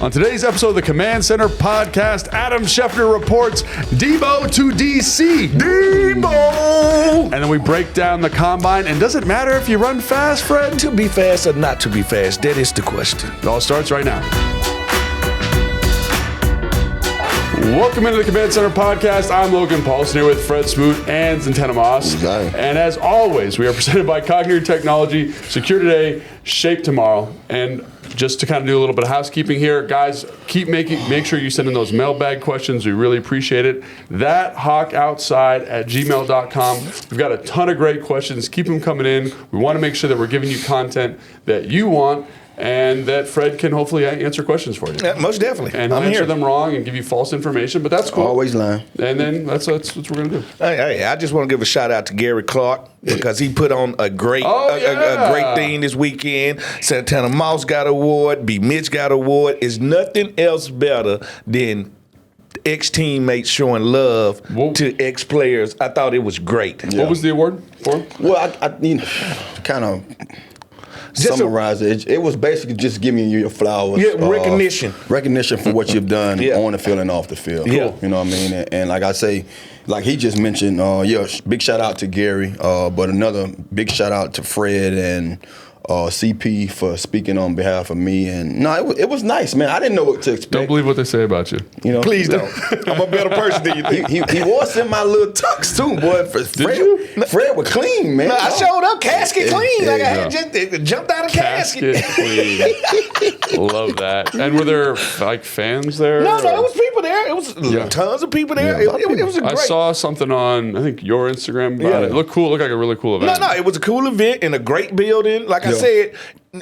On today's episode of the Command Center podcast, Adam Schefter reports Debo to DC. Debo! And then we break down the combine. And does it matter if you run fast, Fred? To be fast or not to be fast, that is the question. It all starts right now. Welcome into the Command Center podcast. I'm Logan Paulson here with Fred Smoot and Zentena Moss. And as always, we are presented by Cognitive Technology. Secure today, shape tomorrow. And just to kind of do a little bit of housekeeping here, guys, make sure you send in those mailbag questions. We really appreciate it. ThatHawkOutside@gmail.com. We've got a ton of great questions. Keep them coming in. We want to make sure that we're giving you content that you want, and that Fred can hopefully answer questions for you. Yeah, most definitely. And answer them wrong and give you false information, but that's cool. Always lying. And then that's what we're going to do. Hey, I just want to give a shout out to Gary Clark because he put on a great thing this weekend. Santana Mouse got an award. B. Mitch got an award. Is nothing else better than ex-teammates showing love to ex-players. I thought it was great. Yeah. What was the award for? Well, I kind of summarize it. It was basically just giving you your flowers. Yeah, recognition. Recognition for what you've done on the field and off the field. Yeah. You know what I mean? And like I say, like he just mentioned, big shout out to Gary, but another big shout out to Fred and CP for speaking on behalf of me. And no, it was nice, man. I didn't know what to expect. Don't believe what they say about you. You know, please don't. I'm a better person than you think. He was in my little tux too, boy. Fred was clean, man. No, I showed up casket clean. Like I had just jumped out of casket clean. Love that. And were there like fans there? No, it was people there. It was tons of people there. Yeah. It was a great. I saw something on, I think, your Instagram about it. It looked cool. It looked like a really cool event. No, it was a cool event in a great building. Like I said,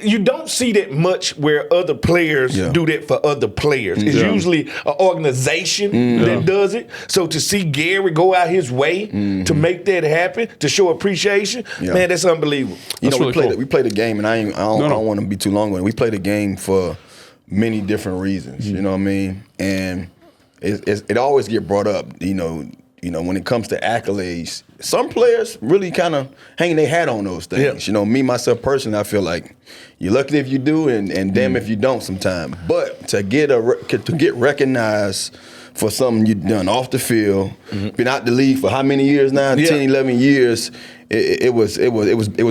you don't see that much where other players do that for other players. It's usually an organization that does it. So to see Gary go out his way to make that happen, to show appreciation, man, that's unbelievable. You know, really we played a game, and I don't want to be too long with it. We played a game for many different reasons. You know what I mean? And it always get brought up. You know, when it comes to accolades, some players really kind of hang their hat on those things. Yeah. You know, me, myself, personally, I feel like you're lucky if you do, and damn if you don't sometimes. But to get recognized for something you've done off the field, been out the league for how many years now? 10, 11 years. It was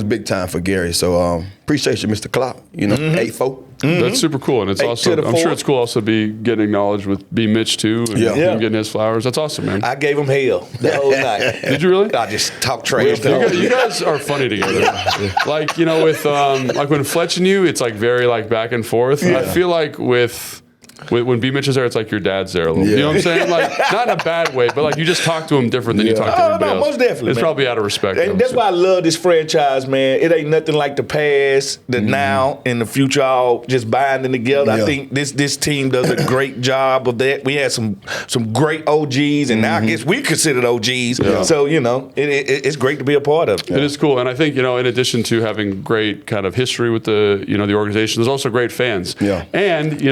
big time for Gary. So appreciate you, Mr. Clark. You know, 8-4. That's super cool, and it's also I'm sure it's cool also to be getting acknowledged with B. Mitch too, and him getting his flowers. That's awesome, man. I gave him hell the whole night. Did you really? I just talked trash. You guys are funny together. Like with like when Fletch and you, it's like very like back and forth. I feel like when B. Mitch is there, it's like your dad's there a little. You know what I'm saying? Like not in a bad way, but like you just talk to him different than you talk to everybody else. Most definitely. It's probably out of respect. And that's why I love this franchise, man. It ain't nothing like the past, the now, and the future all just binding together. I think this team does a great job of that. We had some great OGs, and now I guess we considered OGs. Yeah. So it's great to be a part of. It is cool, and I think in addition to having great kind of history with the the organization, there's also great fans. Yeah. And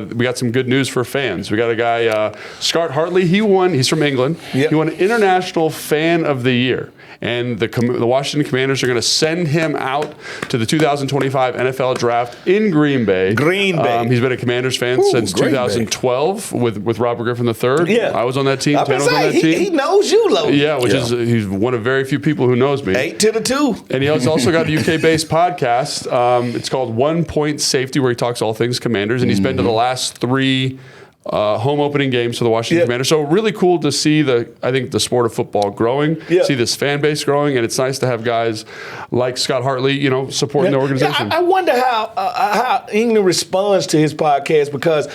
we got some good news for fans. We got a guy, Scott Hartley. He's from England. Yep. He won International Fan of the Year. And the Washington Commanders are going to send him out to the 2025 NFL Draft in Green Bay. He's been a Commanders fan since 2012 with Robert Griffin III. Yeah. I was on that team. Tanner was on that team. He knows you, Logan. Yeah, he's one of very few people who knows me. 8-2. And he's also got a UK-based podcast. It's called 1 Point Safety, where he talks all things Commanders. And he's been to the last 3 home opening games for the Washington Commanders. So really cool to see the sport of football growing, see this fan base growing, and it's nice to have guys like Scott Hartley, supporting the organization. I wonder how England responds to his podcast, because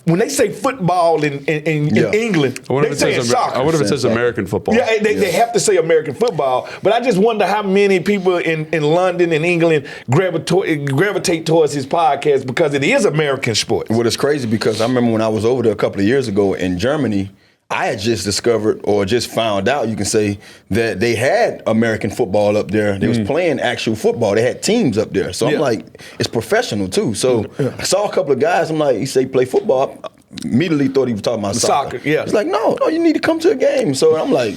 when they say football in England, they say soccer. I wonder if it says American football. Yeah, they have to say American football. But I just wonder how many people in London and England gravitate towards his podcast, because it is American sports. Well, it's crazy because I remember when I was over there a couple of years ago in Germany, I had just discovered, or just found out, you can say, that they had American football up there. They was playing actual football. They had teams up there. So I'm like, it's professional too. So I saw a couple of guys. I'm like, he said he play football. I immediately thought he was talking about soccer. Yeah. He's like, no, you need to come to a game. So I'm like,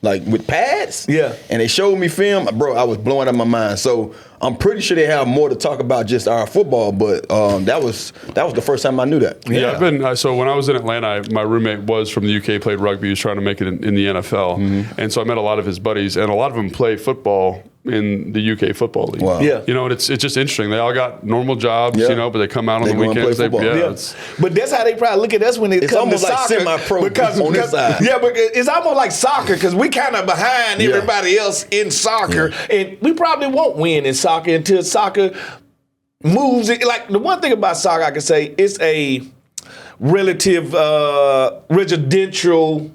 like with pads. Yeah. And they showed me film, bro. I was blowing up my mind. So I'm pretty sure they have more to talk about just our football, but that was the first time I knew that. Yeah, I've been so when I was in Atlanta, my roommate was from the UK, played rugby, he was trying to make it in the NFL, and so I met a lot of his buddies, and a lot of them play football in the UK football league. Wow. Yeah. You know, and it's just interesting. They all got normal jobs, you know, but they come out on the go and weekends. play football. But that's how they probably look at us when it It's comes to almost like soccer. semi-pro on this side. Yeah, but it's almost like soccer because we kind of behind everybody else in soccer, and we probably won't win in soccer until soccer moves. Like the one thing about soccer, I can say it's a relative residential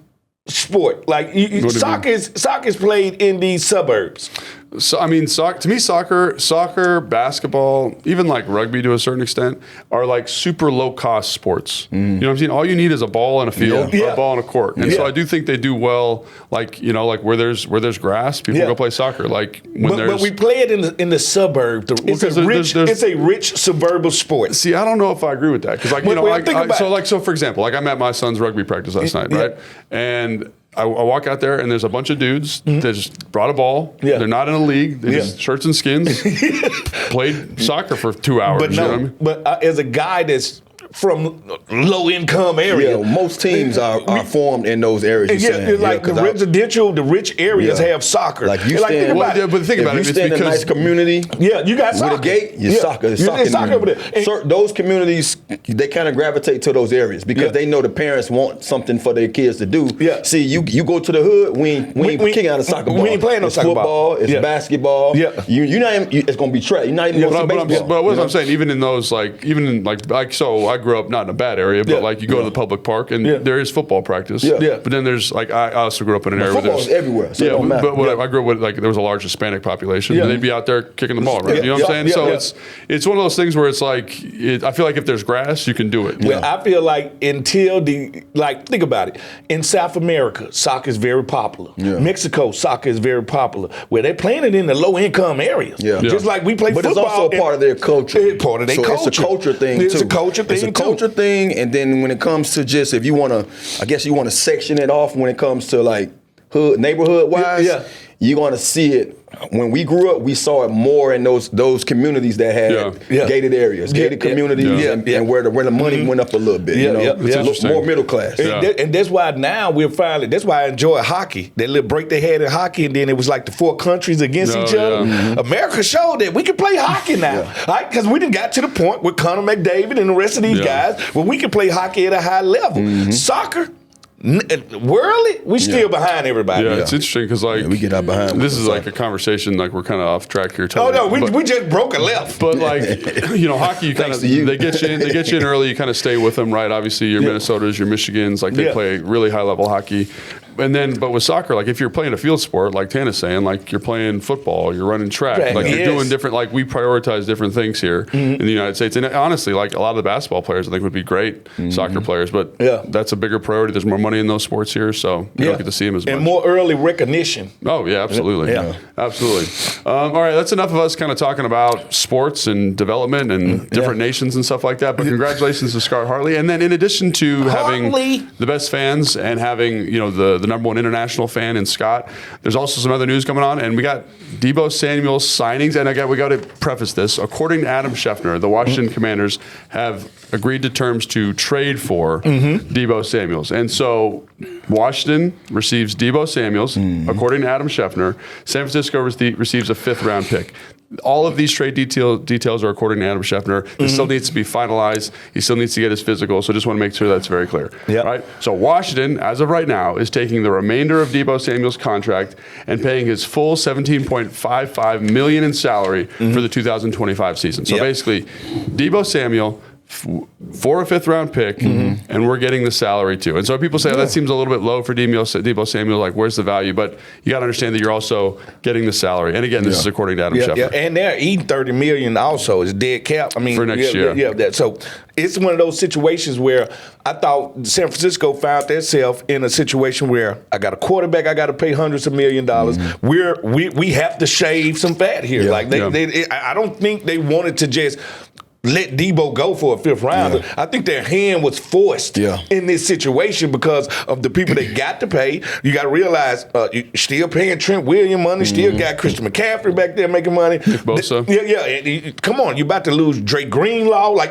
sport. Like soccer is played in these suburbs. So I mean, to me, soccer, basketball, even like rugby to a certain extent, are like super low cost sports. You know what I'm saying? All you need is a ball and a field, or a ball and a court. And so I do think they do well. Like like where there's grass, people go play soccer. Like but we play it in the suburbs. It's a rich suburban sport. See, I don't know if I agree with that because so for example, like I'm at my son's rugby practice last night, right? And I walk out there and there's a bunch of dudes that just brought a ball. Yeah. They're not in a league. They're just shirts and skins. Played soccer for 2 hours. But you know what I mean? But as a guy that's from low income area, most teams are formed in those areas. Like the rich areas have soccer. Like you stand, but the thing about it is in a nice community. Yeah, you got soccer. With a gate, soccer. Soccer over there. So those communities, they kind of gravitate to those areas because they know the parents want something for their kids to do. Yeah. See, you go to the hood, we ain't kicking out a soccer ball. We ain't playing no soccer ball. It's basketball. Yeah. You're not even, it's going to be track. You're not even going to baseball. But what I'm saying, even in those, so I grew up not in a bad area, but like you go to the public park and there is football practice. But then there's like I also grew up in an area where there's everywhere. So it don't matter. But I grew up with like there was a large Hispanic population. And they'd be out there kicking the ball, right? You know what I'm saying? So it's one of those things where it's like I feel like if there's grass, you can do it. Well, I feel like think about it. In South America, soccer is very popular. Mexico, soccer is very popular. Where they're playing it in the low income areas. Just like we play football. But it's also a part of their culture. It's part of their culture. It's a culture thing too. It's a culture thing. It's a culture thing, and then when it comes to just if you want to, I guess you want to section it off when it comes to like neighborhood wise. You're going to see it. When we grew up, we saw it more in those communities that had gated areas, gated communities, and where the money went up a little bit. More middle class. And that's why now that's why I enjoy hockey. They little break their head in hockey, and then it was like the 4 countries against each other. America showed that we can play hockey now, right? Because we done got to the point with Connor McDavid and the rest of these guys where we can play hockey at a high level. Soccer. Worldly, we still behind everybody. Yeah, it's interesting because we get out behind. This is like a conversation like we're kind of off track here. We just broke a left. But like hockey, you kind of they get you in early. You kind of stay with them, right? Obviously, your Minnesotas, your Michigans, like they play really high level hockey. And then, but with soccer, like if you're playing a field sport, like Tana's saying, like you're playing football, you're running track, like you're doing different. Like we prioritize different things here in the United States. And honestly, like a lot of the basketball players, I think would be great soccer players, but that's a bigger priority. There's more money in those sports here, so you don't get to see them as much. And more early recognition. Oh yeah, absolutely, absolutely. All right, that's enough of us kind of talking about sports and development and different nations and stuff like that. But congratulations to Scott Hartley. And then in addition to having the best fans and having the number one international fan in Scott, there's also some other news coming on, and we got Debo Samuel signings. And again, we got to preface this. According to Adam Schefter, the Washington Commanders have agreed to terms to trade for Debo Samuels. And so Washington receives Debo Samuels, according to Adam Schefter. San Francisco receives a 5th-round pick. All of these trade details are according to Adam Schefter. This still needs to be finalized. He still needs to get his physical, so just want to make sure that's very clear. Right? So Washington, as of right now, is taking the remainder of Debo Samuel's contract and paying his full $17.55 million in salary for the 2025 season. So basically, Debo Samuel for a 5th-round pick, and we're getting the salary too. And so people say, that seems a little bit low for Debo Samuel, like where's the value? But you got to understand that you're also getting the salary. And again, this is according to Adam Schefter. And they're eating $30 million also. It's dead cap. I mean, for next year. So it's one of those situations where I thought San Francisco found themselves in a situation where I got a quarterback, I got to pay hundreds of $millions. We have to shave some fat here. I don't think they wanted to just let Debo go for a 5th rounder. I think their hand was forced in this situation because of the people they got to pay. You got to realize you're still paying Trent Williams money, still got Christian McCaffrey back there making money. Nick Bosa. Come on, you're about to lose Drake Greenlaw, Ward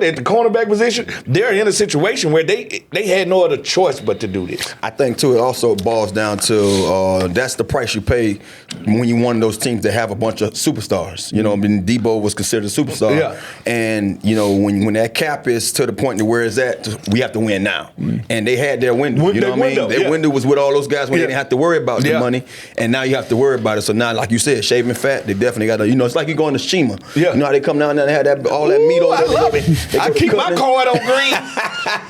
at the cornerback position. They're in a situation where they had no other choice but to do this. I think, too, it also boils down to that's the price you pay when you one of those teams that have a bunch of superstars. You know, I mean, Debo was considered a superstar. Yeah. And, you know, when that cap is to the point to where it's at, we have to win now. And they had their window. You know what I mean? Their window was with all those guys when they didn't have to worry about the money. And now you have to worry about it. So now, like you said, shaving fat, they definitely got to, you know, it's like you going to Shima. Yeah. You know how they come down there and have all that meat on there? I love it. I keep my card on green.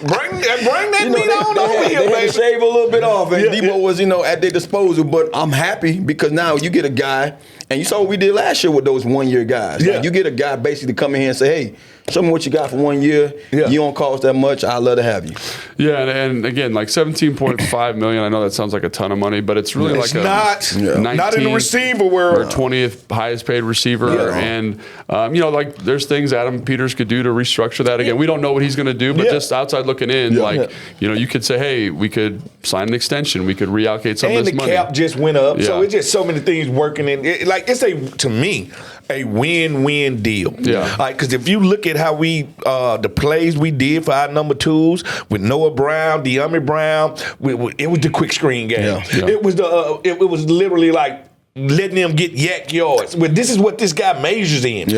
bring that meat on over here, they baby. had to shave a little bit off. And Debo was, you know, at their disposal. But I'm happy because now you get a guy, and you saw what we did last year with those 1-year guys. Like, you get a guy basically to come in here and say, hey, show me what you got for 1 year. You don't cost that much. I'd love to have you. Yeah, and again, like $17.5 million. I know that sounds like a ton of money, but it's really not in the receiver world. Or 20th highest paid receiver. And, you know, like there's things Adam Peters could do to restructure that. Again, we don't know what he's going to do, but just outside looking in, you know, you could say, hey, we could sign an extension. We could reallocate some of this money. And the cap just went up. So it's just so many things working in. It's to me, a win-win deal. Yeah. Because if you look at how the plays we did for our number 2s with Noah Brown, De'Ami Brown, it was the quick screen game. Yeah. It was it was literally like letting them get yak yards. But this is what this guy measures in.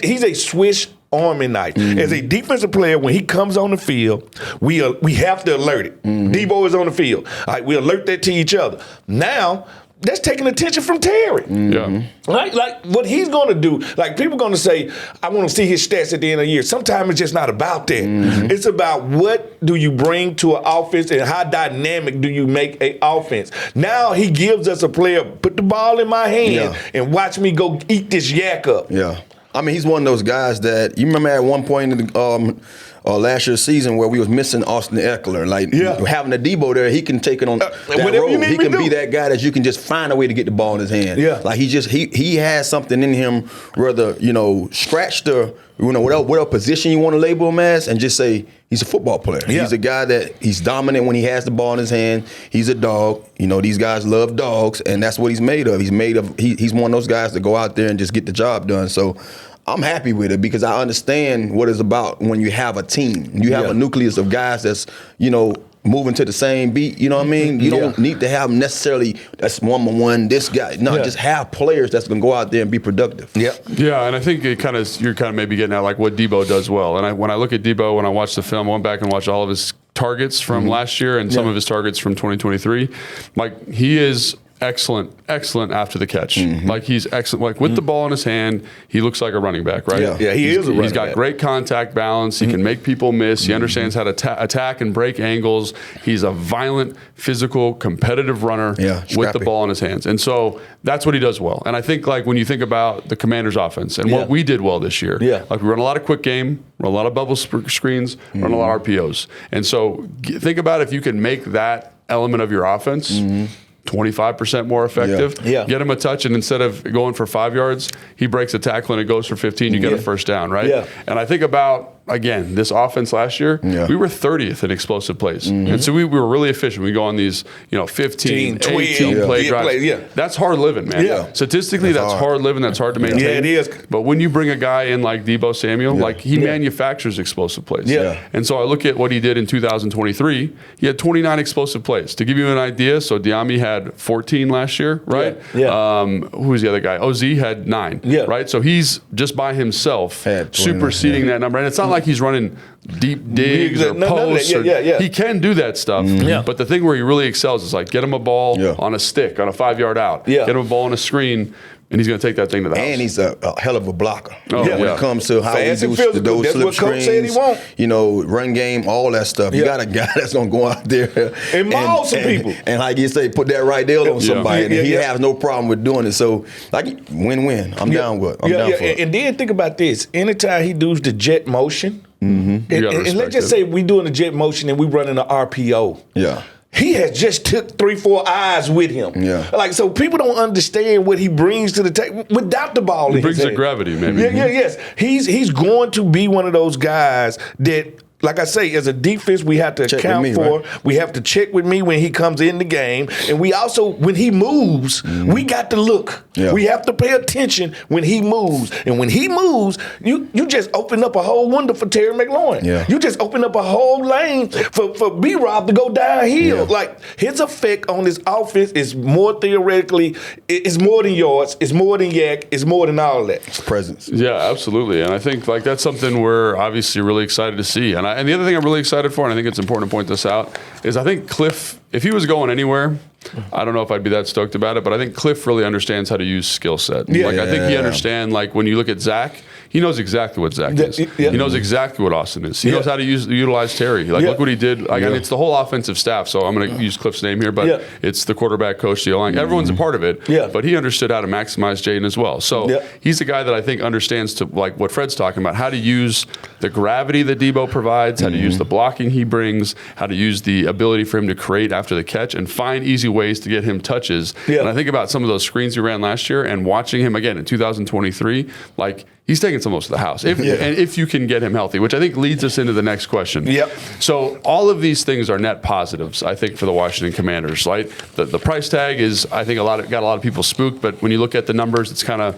He's a Swiss Army knife. As a defensive player, when he comes on the field, we have to alert it. Debo is on the field. All right, we alert that to each other. Now, that's taking attention from Terry. Right? Like what he's going to do, like people are going to say, I want to see his stats at the end of the year. Sometimes it's just not about that. It's about what do you bring to an offense and how dynamic do you make an offense. Now he gives us a player, put the ball in my hand and watch me go eat this yak up. Yeah. I mean, he's one of those guys that, you remember at one point in the last year's season where we was missing Austin Eckler. Like, having a Debo there, he can take it on that road. He can be that guy that you can just find a way to get the ball in his hand. Like, he has something in him, rather, you know, scratch the, you know, whatever position you want to label him as, and just say he's a football player. He's a guy that he's dominant when he has the ball in his hand. He's a dog. You know, these guys love dogs, and that's what he's made of. He's one of those guys that go out there and just get the job done. So I'm happy with it because I understand what it's about when you have a team. You have a nucleus of guys that's, you know, moving to the same beat. You know what I mean? You don't need to have necessarily that's 1-on-1, this guy. No, just have players that's going to go out there and be productive. Yeah, and I think you're kind of maybe getting at like what Debo does well. And when I look at Debo, when I watch the film, I went back and watched all of his targets from last year and some of his targets from 2023. Like, he is excellent after the catch. Like, he's excellent. Like, with the ball in his hand, he looks like a running back, right? Yeah, he is a running back. He's got great contact balance. He can make people miss. He understands how to attack and break angles. He's a violent, physical, competitive runner with the ball in his hands. And so that's what he does well. And I think, like, when you think about the Commanders' offense and what we did well this year, like, we run a lot of quick game, run a lot of bubble screens, run a lot of RPOs. And so think about if you can make that element of your offense 25% more effective. Get him a touch, and instead of going for 5 yards, he breaks a tackle and it goes for 15. You get a first down, right? And I think about, again, this offense last year, we were 30th in explosive plays. And so we were really efficient. We go on these, 15, 18 play drives. That's hard living, man. Statistically, that's hard living. That's hard to maintain. Yeah, it is. But when you bring a guy in like Debo Samuel, like, he manufactures explosive plays. And so I look at what he did in 2023. He had 29 explosive plays. To give you an idea, so De'Ami had 14 last year, right? Who was the other guy? OZ had 9, right? So he's just by himself superseding that number. And it's not like he's running deep digs or posts. He can do that stuff. But the thing where he really excels is like, get him a ball on a stick, on a 5-yard out. Get him a ball on a screen, and he's going to take that thing to the house. And he's a hell of a blocker. When it comes to how Fast we do those slip screens, run game, all that stuff. You got a guy that's going to go out there and maul some people. And like you say, put that right there on somebody. And he has no problem with doing it. So, like, win-win. I'm down with it. I'm down for it. And then think about this. Anytime he does the jet motion, and let's just say we doing the jet motion and we running an RPO. he has just took 3-4 eyes with him. Yeah. Like, so people don't understand what he brings to the table without the ball in his hand. He brings the gravity, maybe. Yes. He's going to be one of those guys that, like I say, as a defense, we have to account for. Right? We have to check with me when he comes in the game. And we also, when he moves, we got to look. Yeah. We have to pay attention when he moves. And when he moves, you just open up a whole window for Terry McLaurin. Yeah. You just open up a whole lane for B-Rob to go downhill. Yeah. Like, his effect on this offense is more theoretically, it's more than yards, it's more than yak, it's more than all of that. It's presence. Yeah, absolutely. And I think like that's something we're obviously really excited to see. And the other thing I'm really excited for, and I think it's important to point this out, is I think Cliff, if he was going anywhere, I don't know if I'd be that stoked about it, but I think Cliff really understands how to use skill set. Yeah. Like I think he understands, like when you look at Zach, he knows exactly what Zach is. Yeah. He knows exactly what Austin is. He knows how to utilize Terry. Like look what he did. Like, and it's the whole offensive staff. So I'm going to use Cliff's name here, but it's the quarterback, coach, the O-line. Everyone's a part of it. Yeah. But he understood how to maximize Jaden as well. So he's the guy that I think understands to like what Fred's talking about, how to use the gravity that Debo provides, how to use the blocking he brings, how to use the ability for him to create after the catch and find easy ways to get him touches. Yeah. And I think about some of those screens he ran last year and watching him again in 2023, like he's taking some of those to the house. And if you can get him healthy, which I think leads us into the next question. Yep. So all of these things are net positives, I think, for the Washington Commanders. Right? The price tag is, I think, got a lot of people spooked. But when you look at the numbers, it's kind of,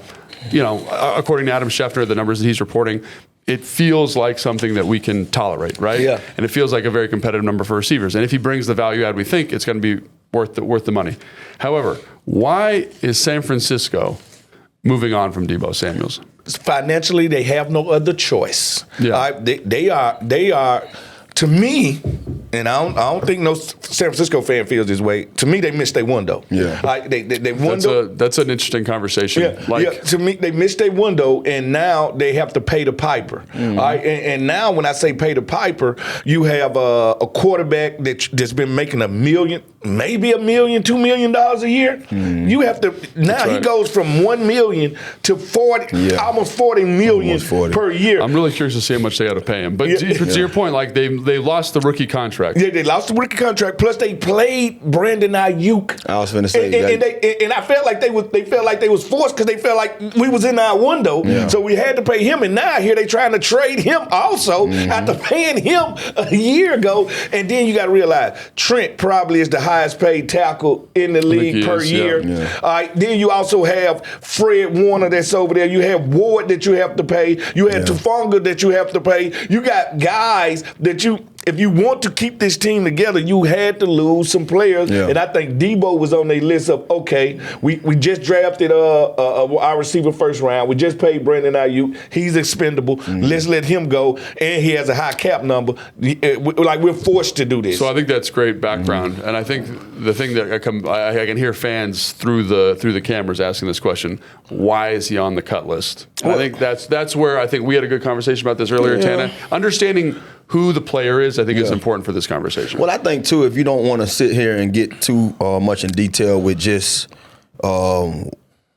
according to Adam Schefter, the numbers that he's reporting, it feels like something that we can tolerate, right? Yeah. And it feels like a very competitive number for receivers. And if he brings the value add we think, it's going to be worth the money. However, why is San Francisco moving on from Debo Samuels? Financially, they have no other choice. Yeah. They are, to me, and I don't think no San Francisco fan feels this way. To me, they missed their window. Yeah, they window. That's an interesting conversation. Yeah, to me, they missed their window, and now they have to pay the piper. Mm-hmm. All right, and now when I say pay the piper, you have a quarterback that's been making $1 million, maybe $1 million, $2 million a year. Mm-hmm. You have to now. He goes from $1 million to 40, almost $40 million per year. I'm really curious to see how much they got to pay him. But to your point, like they lost the rookie contract. Yeah, they lost the rookie contract. Plus, they played Brandon Ayuk. I was going to say that. And I felt like they was forced because they felt like we was in our window, so we had to pay him. And now here they trying to trade him also after paying him a year ago. And then you got to realize Trent probably is the highest paid tackle in the league per year. Yeah. All right. Then you also have Fred Warner that's over there. You have Ward that you have to pay. You have Tufunga that you have to pay. You got guys that if you want to keep this team together, you had to lose some players. Yeah. And I think Deebo was on their list of, okay, we just drafted our receiver first round. We just paid Brandon Ayuk. He's expendable. Mm-hmm. Let's let him go. And he has a high cap number. Like, we're forced to do this. So I think that's great background. Mm-hmm. And I think the thing that I can hear fans through the cameras asking this question, why is he on the cut list? And I think that's where I think we had a good conversation about this earlier, Tana. Understanding who the player is, I think is important for this conversation. Well, I think, too, if you don't want to sit here and get too much in detail with just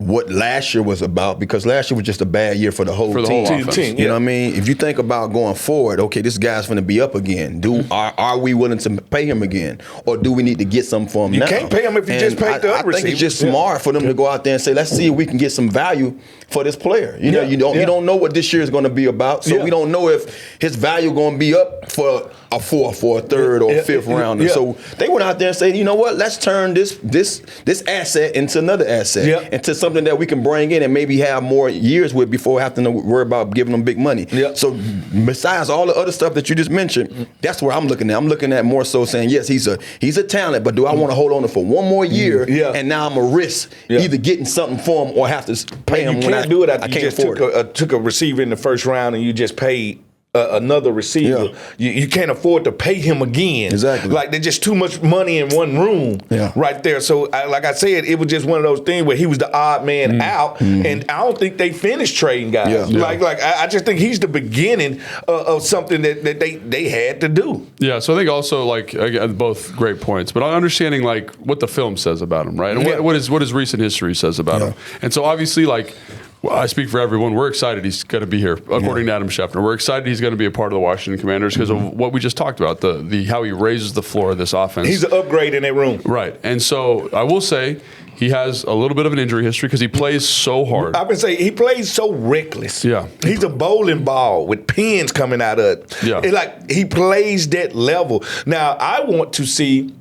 what last year was about, because last year was just a bad year for the whole team. You know what I mean? If you think about going forward, okay, this guy's going to be up again. Are we willing to pay him again, or do we need to get something for him now? You can't pay him if you just paid the other receiver. I think it's just smart for them to go out there and say, let's see if we can get some value for this player. You know, you don't know what this year is going to be about, so we don't know if his value going to be up for a fourth or a third or a fifth rounder. So they went out there and said, you know what, let's turn this asset into another asset, into something that we can bring in and maybe have more years with before having to worry about giving them big money. So besides all the other stuff that you just mentioned, that's where I'm looking at. I'm looking at more so saying, yes, he's a talent, but do I want to hold on to for one more year? And now I'm a risk either getting something for him or have to pay him. You can't do it after you just took a receiver in the first round and you just paid another receiver. You can't afford to pay him again. Exactly. Like, there's just too much money in one room right there. So, like I said, it was just one of those things where he was the odd man out, and I don't think they finished trading guys. Like I just think he's the beginning of something that they had to do. Yeah, so I think also, like, again, both great points, but understanding, like, what the film says about him, right? And what his recent history says about him. And so, obviously, like, Well, I speak for everyone. We're excited he's going to be here, according to Adam Schefter. We're excited he's going to be a part of the Washington Commanders because of what we just talked about, the how he raises the floor of this offense. He's an upgrade in that room. Right. And so I will say he has a little bit of an injury history because he plays so hard. I've been saying he plays so reckless. Yeah. He's a bowling ball with pins coming out of it. Yeah. It's like he plays that level. Now, I want to see,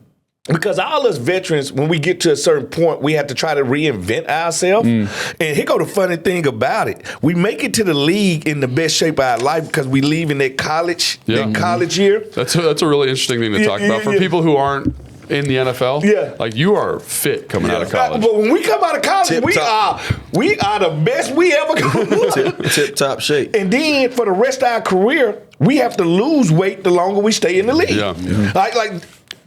because all us veterans, when we get to a certain point, we have to try to reinvent ourselves. And here go the funny thing about it. We make it to the league in the best shape of our life because we leave in that college year. That's a really interesting thing to talk about. For people who aren't in the NFL, like you are fit coming out of college. But when we come out of college, we are the best we ever could. Tip top shape. And then for the rest of our career, we have to lose weight the longer we stay in the league. Like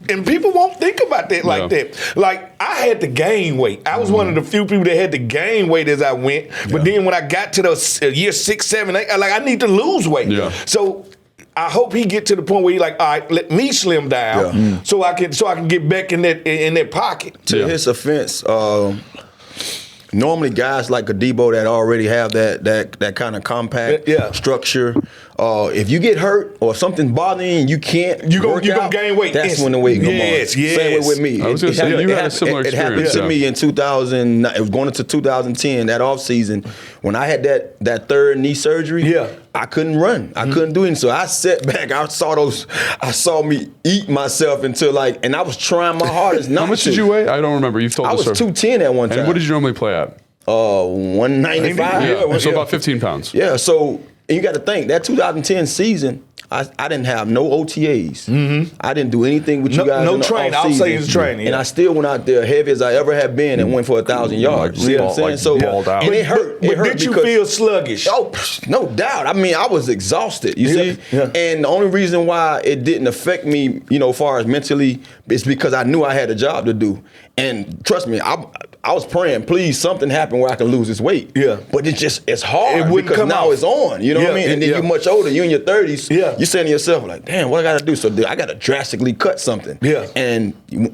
and people won't think about that like that. Like, I had to gain weight. I was one of the few people that had to gain weight as I went. But then when I got to the year 6, 7, 8, I need to lose weight. So I hope he get to the point where he's like, all right, let me slim down so I can get back in that pocket. To his offense, normally guys like a Deebo that already have that kind of compact structure. If you get hurt or something bothering you and you can't, you're gonna gain weight. That's when the weight come on. Yes. Same way with me. I was going to say, you had a similar experience. It happened to me in 2000. It was going into 2010, that off season, when I had that third knee surgery. I couldn't run. I couldn't do it. So I sat back. I saw me eat myself until and I was trying my hardest not to. How much did you weigh? I don't remember. You've told us. I was 210 at one time. And what did you normally play at? 195. So about 15 pounds. Yeah. So you got to think that 2010 season, I didn't have no OTAs. I didn't do anything with you guys. No training. I'll say it's training. And I still went out there heavy as I ever have been and went for 1,000 yards. You know what I'm saying? So and it hurt. But did you feel sluggish? Oh, no doubt. I mean, I was exhausted. You see, and the only reason why it didn't affect me, as far as mentally, is because I knew I had a job to do. And trust me, I was praying, please, something happen where I can lose this weight. But it's hard because now it's on. You know what I mean? And then you're much older. You're in your 30s. You're saying to yourself, like, damn, what I got to do? So I got to drastically cut something. And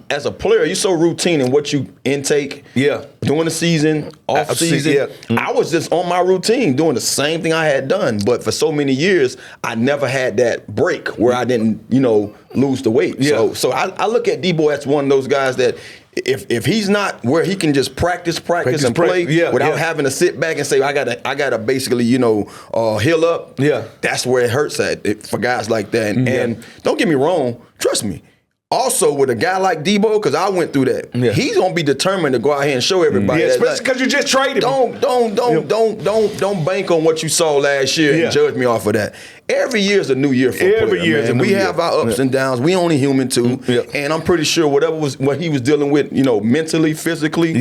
as a player, you're so routine in what you intake. During the season, off season. I was just on my routine doing the same thing I had done. But for so many years, I never had that break where I didn't, lose the weight. So I look at Deebo as one of those guys that if he's not where he can just practice and play without having to sit back and say I gotta basically heal up. That's where it hurts for guys like that. And don't get me wrong, trust me. Also, with a guy like Deebo, because I went through that, he's gonna be determined to go out here and show everybody. Especially because you just traded him. Don't bank on what you saw last year and judge me off of that. Every year is a new year for a player, man. We have our ups and downs. We only human too. And I'm pretty sure what he was dealing with, mentally, physically.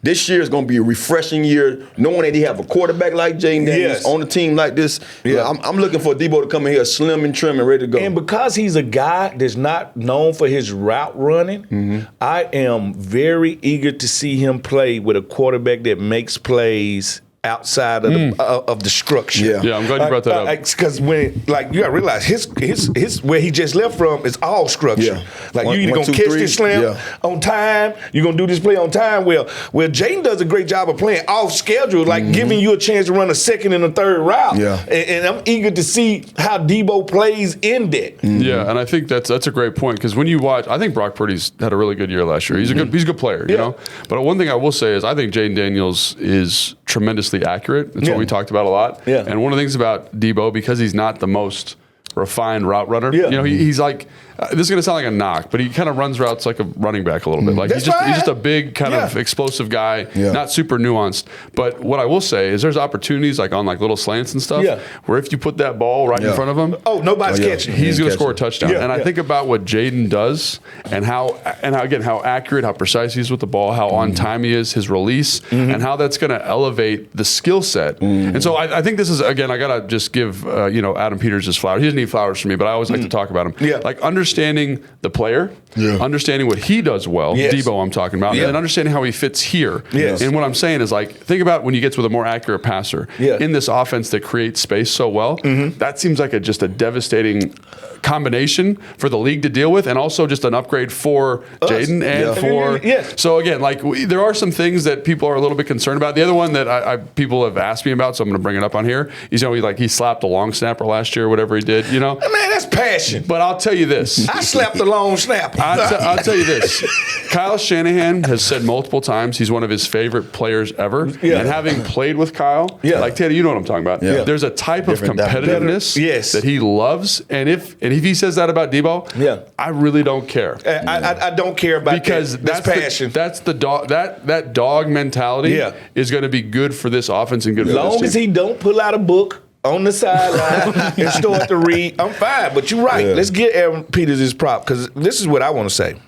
This year is going to be a refreshing year, knowing that he have a quarterback like Jaden Daniels on a team like this. I'm looking for Deebo to come in here slim and trim and ready to go. And because he's a guy that's not known for his route running, I am very eager to see him play with a quarterback that makes plays outside of the structure. I'm glad you brought that up. Because when you gotta realize his where he just left from is all structure. Like you either gonna catch this slam on time, you're gonna do this play on time. Well, Jaden does a great job of playing off schedule, like giving you a chance to run a second and a third route. And I'm eager to see how Deebo plays in that. And I think that's a great point because when you watch, I think Brock Purdy's had a really good year last year. He's a good player, you know. But one thing I will say is I think Jaden Daniels is tremendously accurate. That's what we talked about a lot. And one of the things about Deebo, because he's not the most refined route runner, he's like, this is going to sound like a knock, but he kind of runs routes like a running back a little bit. Like he's just a big kind of explosive guy, not super nuanced. But what I will say is there's opportunities like on like little slants and stuff where if you put that ball right in front of him, nobody's catching. He's going to score a touchdown. And I think about what Jaden does and how accurate, how precise he is with the ball, how on time he is, his release, and how that's going to elevate the skill set. And so I think this is, again, I got to just give Adam Peters his flowers. He doesn't any flowers for me, but I always like to talk about him. Yeah. Like understanding the player, understanding what he does well, Deebo I'm talking about, and then understanding how he fits here. Yes. And what I'm saying is like, think about when you get with a more accurate passer in this offense that creates space so well, that seems like just a devastating combination for the league to deal with, and also just an upgrade for Jaden and for. So again, like there are some things that people are a little bit concerned about. The other one that people have asked me about, so I'm going to bring it up on here. Is he slapped a long snapper last year, whatever he did. You know, man, that's passion. But I'll tell you this: I slapped a long snapper. I'll tell you this: Kyle Shanahan has said multiple times he's one of his favorite players ever, and having played with Kyle, like Tanner, you know what I'm talking about. There's a type of competitiveness that he loves, and if he says that about Deebo, I really don't care. I don't care about because that's passion. That's the dog. That dog mentality is going to be good for this offense and good for this team. As long as he don't pull out a book on the sideline and start to read, I'm fine. But you're right. Let's get Aaron Peters his prop, because this is what I want to say.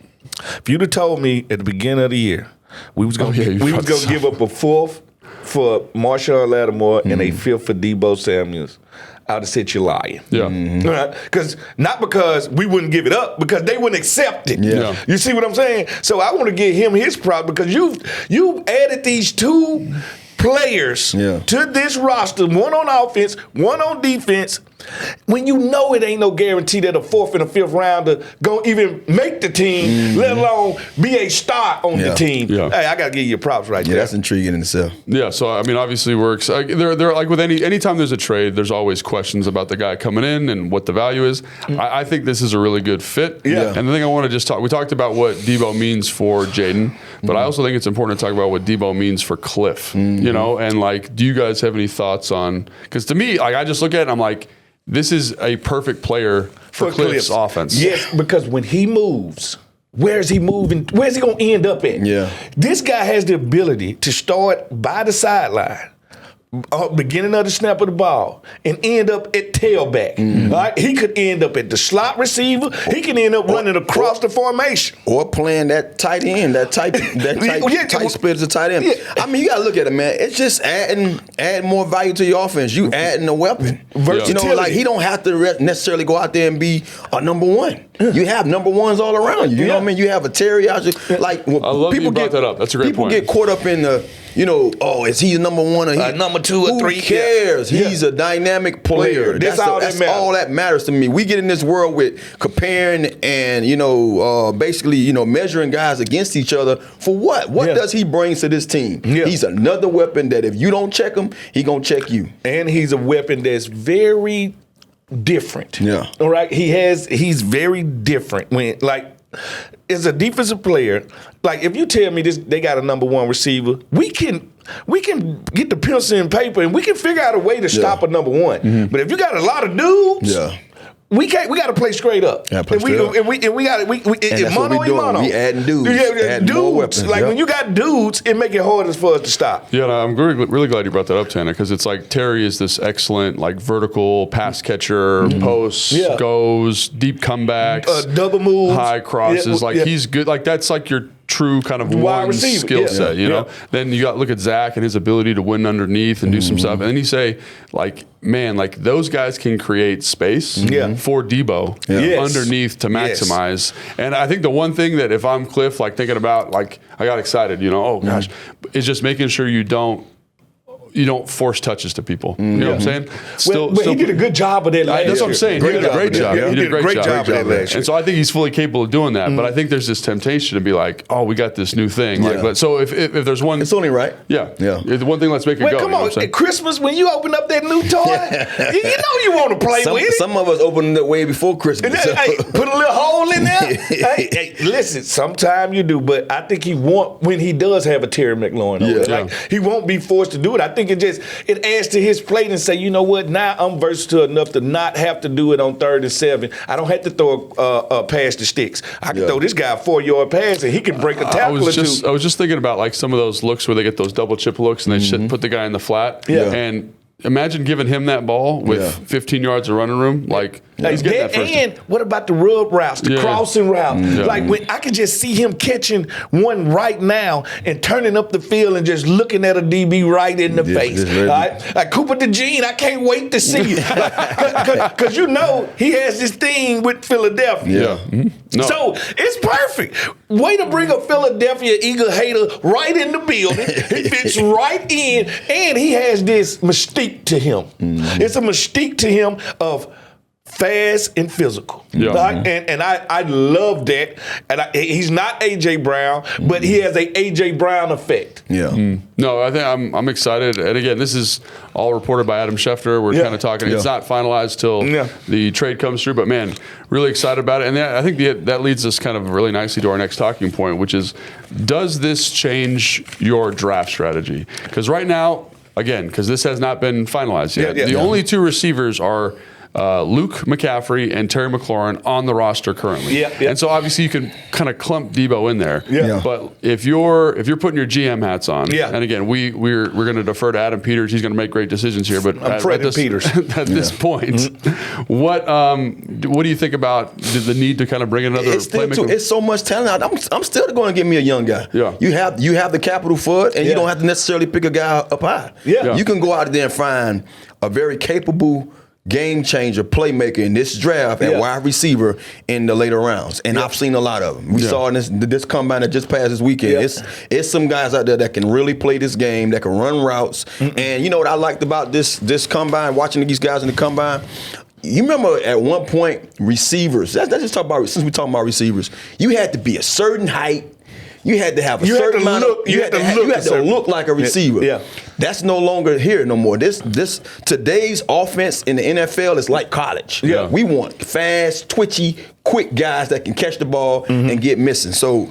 If you'd have told me at the beginning of the year we was going to give up a fourth for Marshawn Lattimore and a fifth for Debo Samuels, I would have said you're lying. Not because we wouldn't give it up, because they wouldn't accept it. You see what I'm saying? So I want to give him his prop, because you've added these two players to this roster, one on offense, one on defense, when you know it ain't no guarantee that a fourth and a fifth rounder gonna even make the team, let alone be a star on the team. Hey, I gotta give you props right there. That's intriguing in itself. Yeah, so I mean, obviously we're excited. They're like with anytime there's a trade, there's always questions about the guy coming in and what the value is. I think this is a really good fit. And the thing I want to just talk, we talked about what Deebo means for Jaden, but I also think it's important to talk about what Deebo means for Cliff. You know, and like, do you guys have any thoughts on? Because to me, like, I just look at it and I'm like, this is a perfect player for Cliff's offense. Yes, because when he moves, where is he moving? Where's he going to end up at? This guy has the ability to start by the sideline, beginning of the snap of the ball, and end up at tailback. Right? He could end up at the slot receiver. He can end up running across the formation, or playing that tight end, that tight split as a tight end. I mean, you got to look at it, man. It's just adding more value to your offense. You adding a weapon. You know, like he don't have to necessarily go out there and be a number one. You have number ones all around you. You know what I mean? You have a Terry out there. Like, I love people you brought that up. That's a great point. People get caught up in the, you know, is he number one or number two or three? Who cares? He's a dynamic player. That's all that matters to me. We get in this world with comparing and, you know, basically, you know, measuring guys against each other for what? What does he bring to this team? He's another weapon that if you don't check him, he gonna check you. And he's a weapon that's very different. All right. He's very different when, like, as a defensive player, like if you tell me they got a number one receiver, we can get the pencil and paper and we can figure out a way to stop a number one. But if you got a lot of dudes, we can't. We got to play straight up. And we got that's mono what we doing. We adding dudes. Adding more weapons. Like when you got dudes, it make it harder for us to stop. Yeah, no, I'm really glad you brought that up, Tanner, because it's like Terry is this excellent like vertical pass catcher, posts, goes deep comebacks, double moves, high crosses. He's good. Like that's like your true kind of one skill set, you know. Then you got look at Zach and his ability to win underneath and do some stuff, and then you say like, man, like those guys can create space for Deebo underneath to maximize. And I think the one thing that if I'm Cliff, like thinking about, like I got excited, you know, oh gosh, is just making sure you don't force touches to people. You know what I'm saying? He did a good job of that last year. That's what I'm saying. He did a great job. He did a great job of that last year. And so I think he's fully capable of doing that. But I think there's this temptation to be like, oh, we got this new thing. Like, so if there's one. It's only right. The one thing, let's make it go. Come on. At Christmas, when you open up that new toy, you know you want to play with it. Some of us opened it way before Christmas. Hey, put a little hole in there. hey, listen, sometimes you do. But I think when he does have a Terry McLaurin over there, like, he won't be forced to do it. I think it adds to his plate and say, you know what, now I'm versatile enough to not have to do it on 3rd and 7. I don't have to throw past the sticks. I can throw this guy a 4-yard pass and he can break a tackle or two. I was just thinking about like some of those looks where they get those double chip looks and they put the guy in the flat. And imagine giving him that ball with 15 yards of running room. Like, he's getting that first. And what about the rub routes, the crossing route? Yeah. Like, when I could just see him catching one right now and turning up the field and just looking at a DB right in the face. All right? Like Cooper DeJean, I can't wait to see you. Because you know he has this thing with Philadelphia. No. So it's perfect. Way to bring a Philadelphia Eagle hater right in the building. He fits right in, and he has this mystique to him. It's a mystique to him of fast and physical. And I love that. And he's not A.J. Brown, but he has a A.J. Brown effect. No, I think I'm excited. And again, this is all reported by Adam Schefter. We're kind of talking. It's not finalized till the trade comes through. But, man, really excited about it. And I think that leads us kind of really nicely to our next talking point, which is, does this change your draft strategy? Because right now, again, because this has not been finalized yet, the only two receivers are Luke McCaffrey and Terry McLaurin on the roster currently. And so obviously you can kind of clump Deebo in there. But if you're putting your GM hats on, and again, we're going to defer to Adam Peters. He's going to make great decisions here. But at this point, what do you think about the need to kind of bring another playmaker? It's so much talent. I'm still going to give me a young guy. You have the capital for it, and you don't have to necessarily pick a guy up high. You can go out there and find a very capable game changer, playmaker in this draft at wide receiver in the later rounds. And I've seen a lot of them. We saw in this combine that just passed this weekend. It's some guys out there that can really play this game, that can run routes. And you know what I liked about this combine, watching these guys in the combine? You remember at one point, receivers, let's just talk about, since we're talking about receivers, you had to be a certain height. You had to have a certain amount of, you had to look like a receiver. That's no longer here no more. Today's offense in the NFL is like college. We want fast, twitchy, quick guys that can catch the ball and get missing. So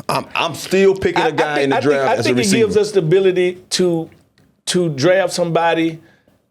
I'm still picking a guy in the draft as a receiver. I think it gives us the ability to draft somebody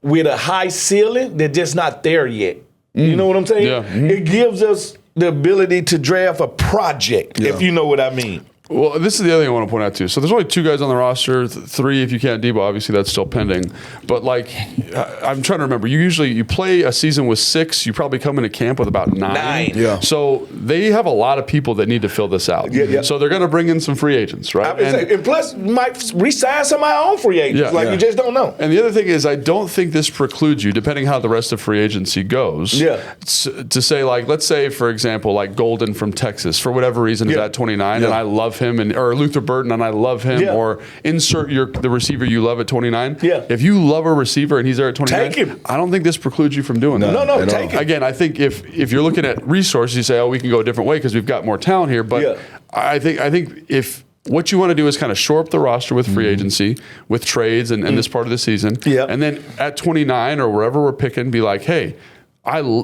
with a high ceiling that's just not there yet. You know what I'm saying? It gives us the ability to draft a project, if you know what I mean. Well, this is the other thing I want to point out too. So there's only two guys on the roster, three if you count Deebo. Obviously, that's still pending. But like, I'm trying to remember. You play a season with 6. You probably come into camp with about 9. So they have a lot of people that need to fill this out. So they're going to bring in some free agents, right? And plus, might re-sign some of our own free agents. You just don't know. And the other thing is, I don't think this precludes you, depending how the rest of free agency goes, to say, like, let's say, for example, like Golden from Texas, for whatever reason, is at 29, and I love him, or Luther Burton and I love him, or insert the receiver you love at 29. If you love a receiver and he's there at 29, take him. I don't think this precludes you from doing that. No, take him. Again, I think if you're looking at resources, you say, oh, we can go a different way because we've got more talent here. But I think if what you want to do is kind of shore up the roster with free agency, with trades and this part of the season, and then at 29 or wherever we're picking, be like, hey,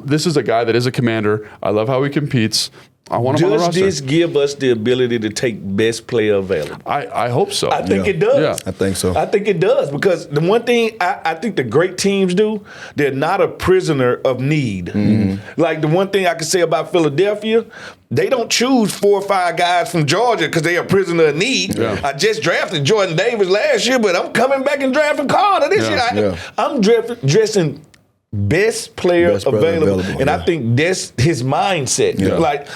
this is a guy that is a commander. I love how he competes. I want him on the roster. Does this give us the ability to take best player available? I hope so. I think it does. I think so. I think it does, because the one thing I think the great teams do, they're not a prisoner of need. Like the one thing I can say about Philadelphia, they don't choose 4 or 5 guys from Georgia because they are a prisoner of need. I just drafted Jordan Davis last year, but I'm coming back and drafting Carter this year. I'm dressing best player available. And I think that's his mindset.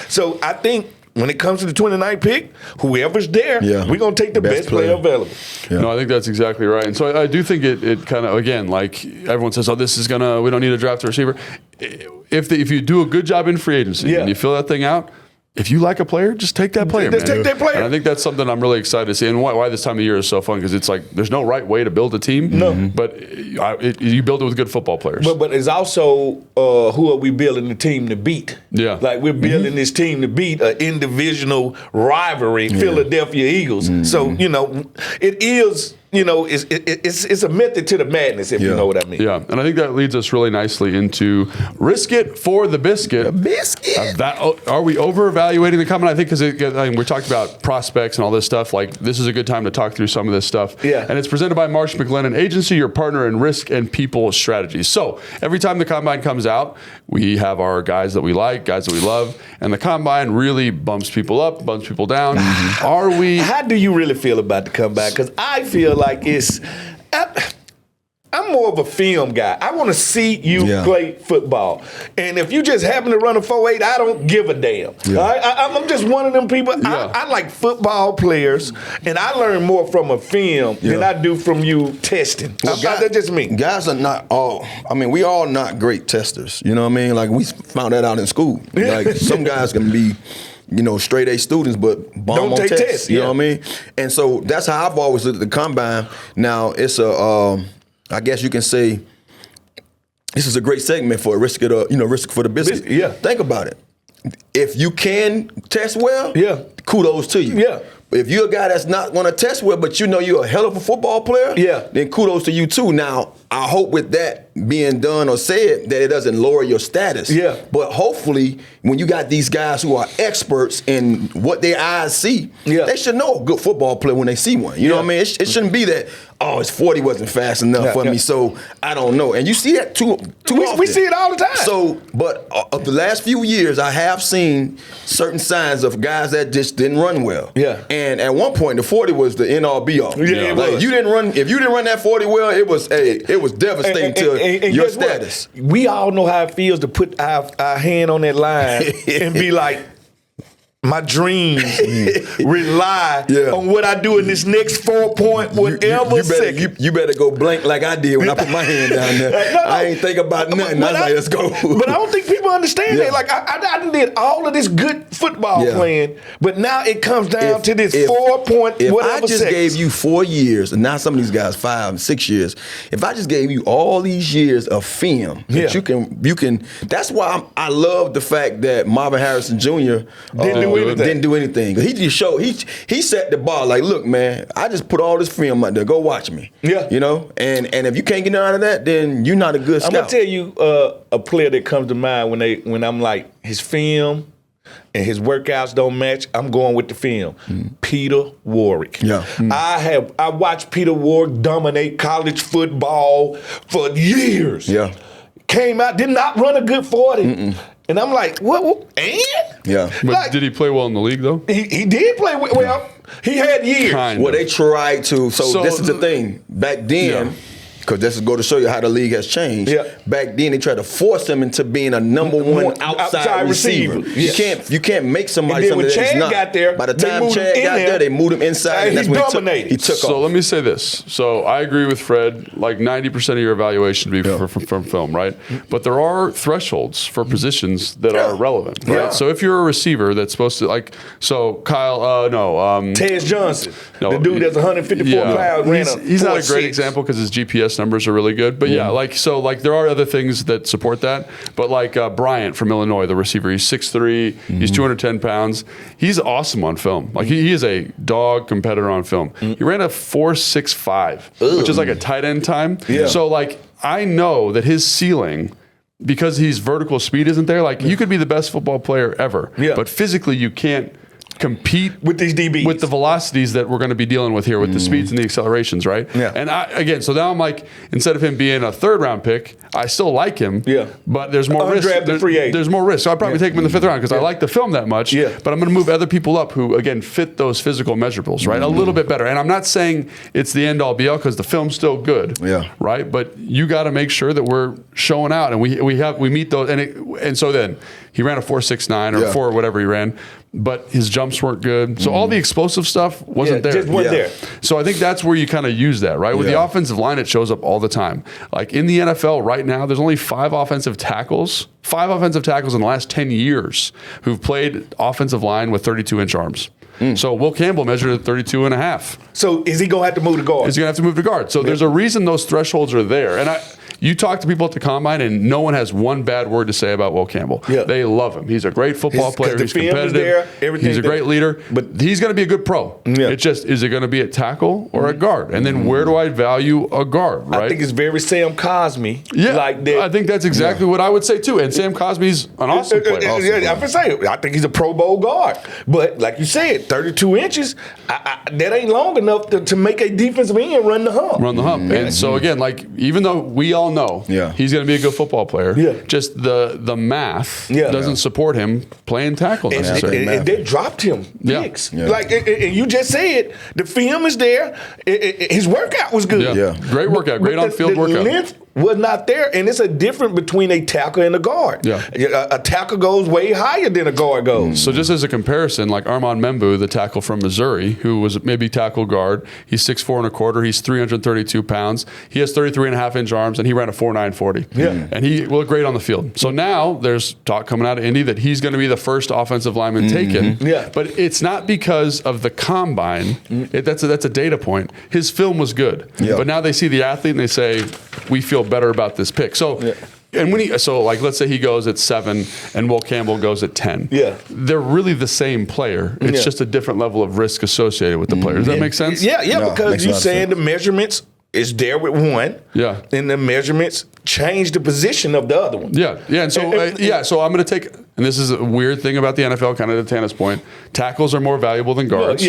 So I think when it comes to the 29th pick, whoever's there, we're going to take the best player available. No, I think that's exactly right. And so I do think it kind of, again, like everyone says, oh, we don't need to draft a receiver. If you do a good job in free agency and you fill that thing out, if you like a player, just take that player. Just take that player. And I think that's something I'm really excited to see. And why this time of year is so fun, because it's like there's no right way to build a team. But you build it with good football players. But it's also who are we building the team to beat? Like we're building this team to beat an individual rivalry, Philadelphia Eagles. So, it is... it's a method to the madness, if you know what I mean. And I think that leads us really nicely into risk it for the biscuit. The biscuit. Are we over-evaluating the combine? I think because we talked about prospects and all this stuff. Like, this is a good time to talk through some of this stuff. And it's presented by Marsh McLennan Agency, your partner in risk and people strategies. So every time the combine comes out, we have our guys that we like, guys that we love, and the combine really bumps people up, bumps people down. How do you really feel about the combine? Because I feel like I'm I'm more of a film guy. I want to see you play football. And if you just happen to run a 4.8, I don't give a damn. Yeah. I'm just one of them people. Yeah. I like football players, and I learn more from a film than I do from you testing. Well, that's just me. Guys are not all. I mean, we all not great testers. You know what I mean? Like we found that out in school. Like some guys can be, straight A students, but bomb on tests. You know what I mean? And so that's how I've always looked at the combine. Now it's I guess you can say this is a great segment for risk for the biscuit. Yeah. Think about it. If you can test well, kudos to you. Yeah. If you're a guy that's not going to test well, but you're a hell of a football player, then kudos to you too. Now, I hope with that being done or said that it doesn't lower your status. Yeah. But hopefully, when you got these guys who are experts in what their eyes see, they should know a good football player when they see one. You know what I mean? It shouldn't be that, his 40 wasn't fast enough for me, so I don't know. And you see that too often. We see it all the time. So, but of the last few years, I have seen certain signs of guys that just didn't run well. Yeah. And at one point, the 40 was the end all be all. Yeah, like if you didn't run that 40 well, it was devastating to your status. What? We all know how it feels to put our hand on that line and be like, my dreams rely on what I do in this next 4 point whatever second. You better go blank like I did when I put my hand down there. No. I ain't think about nothing. I was like, let's go. But I don't think people understand that. Like I did all of this good football playing, but now it comes down to this 4 point if whatever I just seconds. gave you 4 years, and now some of these guys 5 and 6 years. If I just gave you all these years of film, that you can. That's why I love the fact that Marvin Harrison Jr. Didn't do anything. He just showed he set the bar like, look, man, I just put all this film out there. Go watch me. Yeah. And if you can't get out of that, then you're not a good scout. I'm gonna tell you a player that comes to mind when I'm like his film and his workouts don't match, I'm going with the film. Peter Warrick. Yeah. I watched Peter Warrick dominate college football for years. Yeah. Came out, did not run a good 40. And I'm like, what? And? Yeah. But did he play well in the league, though? He did play well. He had years. Kind Well, of. they tried to. So this is the thing. Back then, because this is go to show you how the league has changed. Yeah. Back then, they tried to force him into being a number one outside receiver. Yes. You can't make somebody and then something when that's Chad not. got there, By the time Chad got there, they moved him inside. And that's when dominated. he took off. So let me say this. So I agree with Fred. Like 90% of your evaluation should be from film, right? But there are thresholds for positions that are relevant, right? Yeah. So if you're a receiver that's supposed to Kyle, Tez Johnson, no, the dude that's 154 pounds, he's not a great example because his GPS numbers are really good. But there are other things that support that. But like Bryant from Illinois, the receiver, he's 6'3", he's 210 pounds. He's awesome on film. Like he is a dog competitor on film. He ran a 4.65, which is like a tight end time. Yeah. So like I know that his ceiling, because his vertical speed isn't there, like you could be the best football player ever, but physically you can't compete with these DBs, with the velocities that we're going to be dealing with here, with the speeds and the accelerations, right? Yeah. And so now I'm like, instead of him being a 3rd round pick, I still like him. Yeah. But there's more risk. There's more risk. So I'd probably take him in the 5th round because I like the film that much. Yeah. But I'm going to move other people up who again fit those physical measurables, right? A little bit better. And I'm not saying it's the end all be all because the film's still good. Yeah. Right. But you got to make sure that we're showing out and we meet those. And so then he ran a 4.69 or 4 or whatever he ran. But his jumps weren't good. So all the explosive stuff wasn't there. Just wasn't there. So I think that's where you kind of use that, right? With the offensive line, it shows up all the time. Like in the NFL right now, there's only 5 offensive tackles in the last 10 years who've played offensive line with 32-inch arms. So Will Campbell measured at 32 and a half. So is he going to have to move to guard? He's going to have to move to guard. So there's a reason those thresholds are there. And you talk to people at the combine, and no one has one bad word to say about Will Campbell. Yeah. They love him. He's a great football player. He's competitive. He's a great leader. But he's going to be a good pro. Yeah. It's just, is it going to be a tackle or a guard? And then where do I value a guard, right? I think it's very Sam Cosmi. Yeah, like that. I think that's exactly what I would say, too. And Sam Cosmi's an awesome player. I think he's a Pro Bowl guard. But like you said, 32 inches, that ain't long enough to make a defensive end run the hump. And so, again, like even though we all all know he's going to be a good football player. Yeah. Just the math doesn't support him playing tackles. And they dropped him picks. Like and you just said, the film is there. His workout was good. Great workout. Great on-field workout. Length was not there, and it's a difference between a tackle and a guard. A tackle goes way higher than a guard goes. So just as a comparison, like Armand Membu, the tackle from Missouri, who was maybe tackle guard, he's 6'4" and a quarter. He's 332 pounds. He has 33.5-inch arms, and he ran a 4.940. And he looked great on the field. So now there's talk coming out of Indy that he's going to be the first offensive lineman taken. But it's not because of the combine. That's a data point. His film was good. But now they see the athlete and they say, we feel better about this pick. So, and when like let's say he goes at 7 and Will Campbell goes at 10. They're really the same player. It's just a different level of risk associated with the player. Does that make sense? Because you're saying the measurements is there with one. And the measurements change the position of the other one. And so so I'm going to take, and this is a weird thing about the NFL, kind of to Tana's point, tackles are more valuable than guards.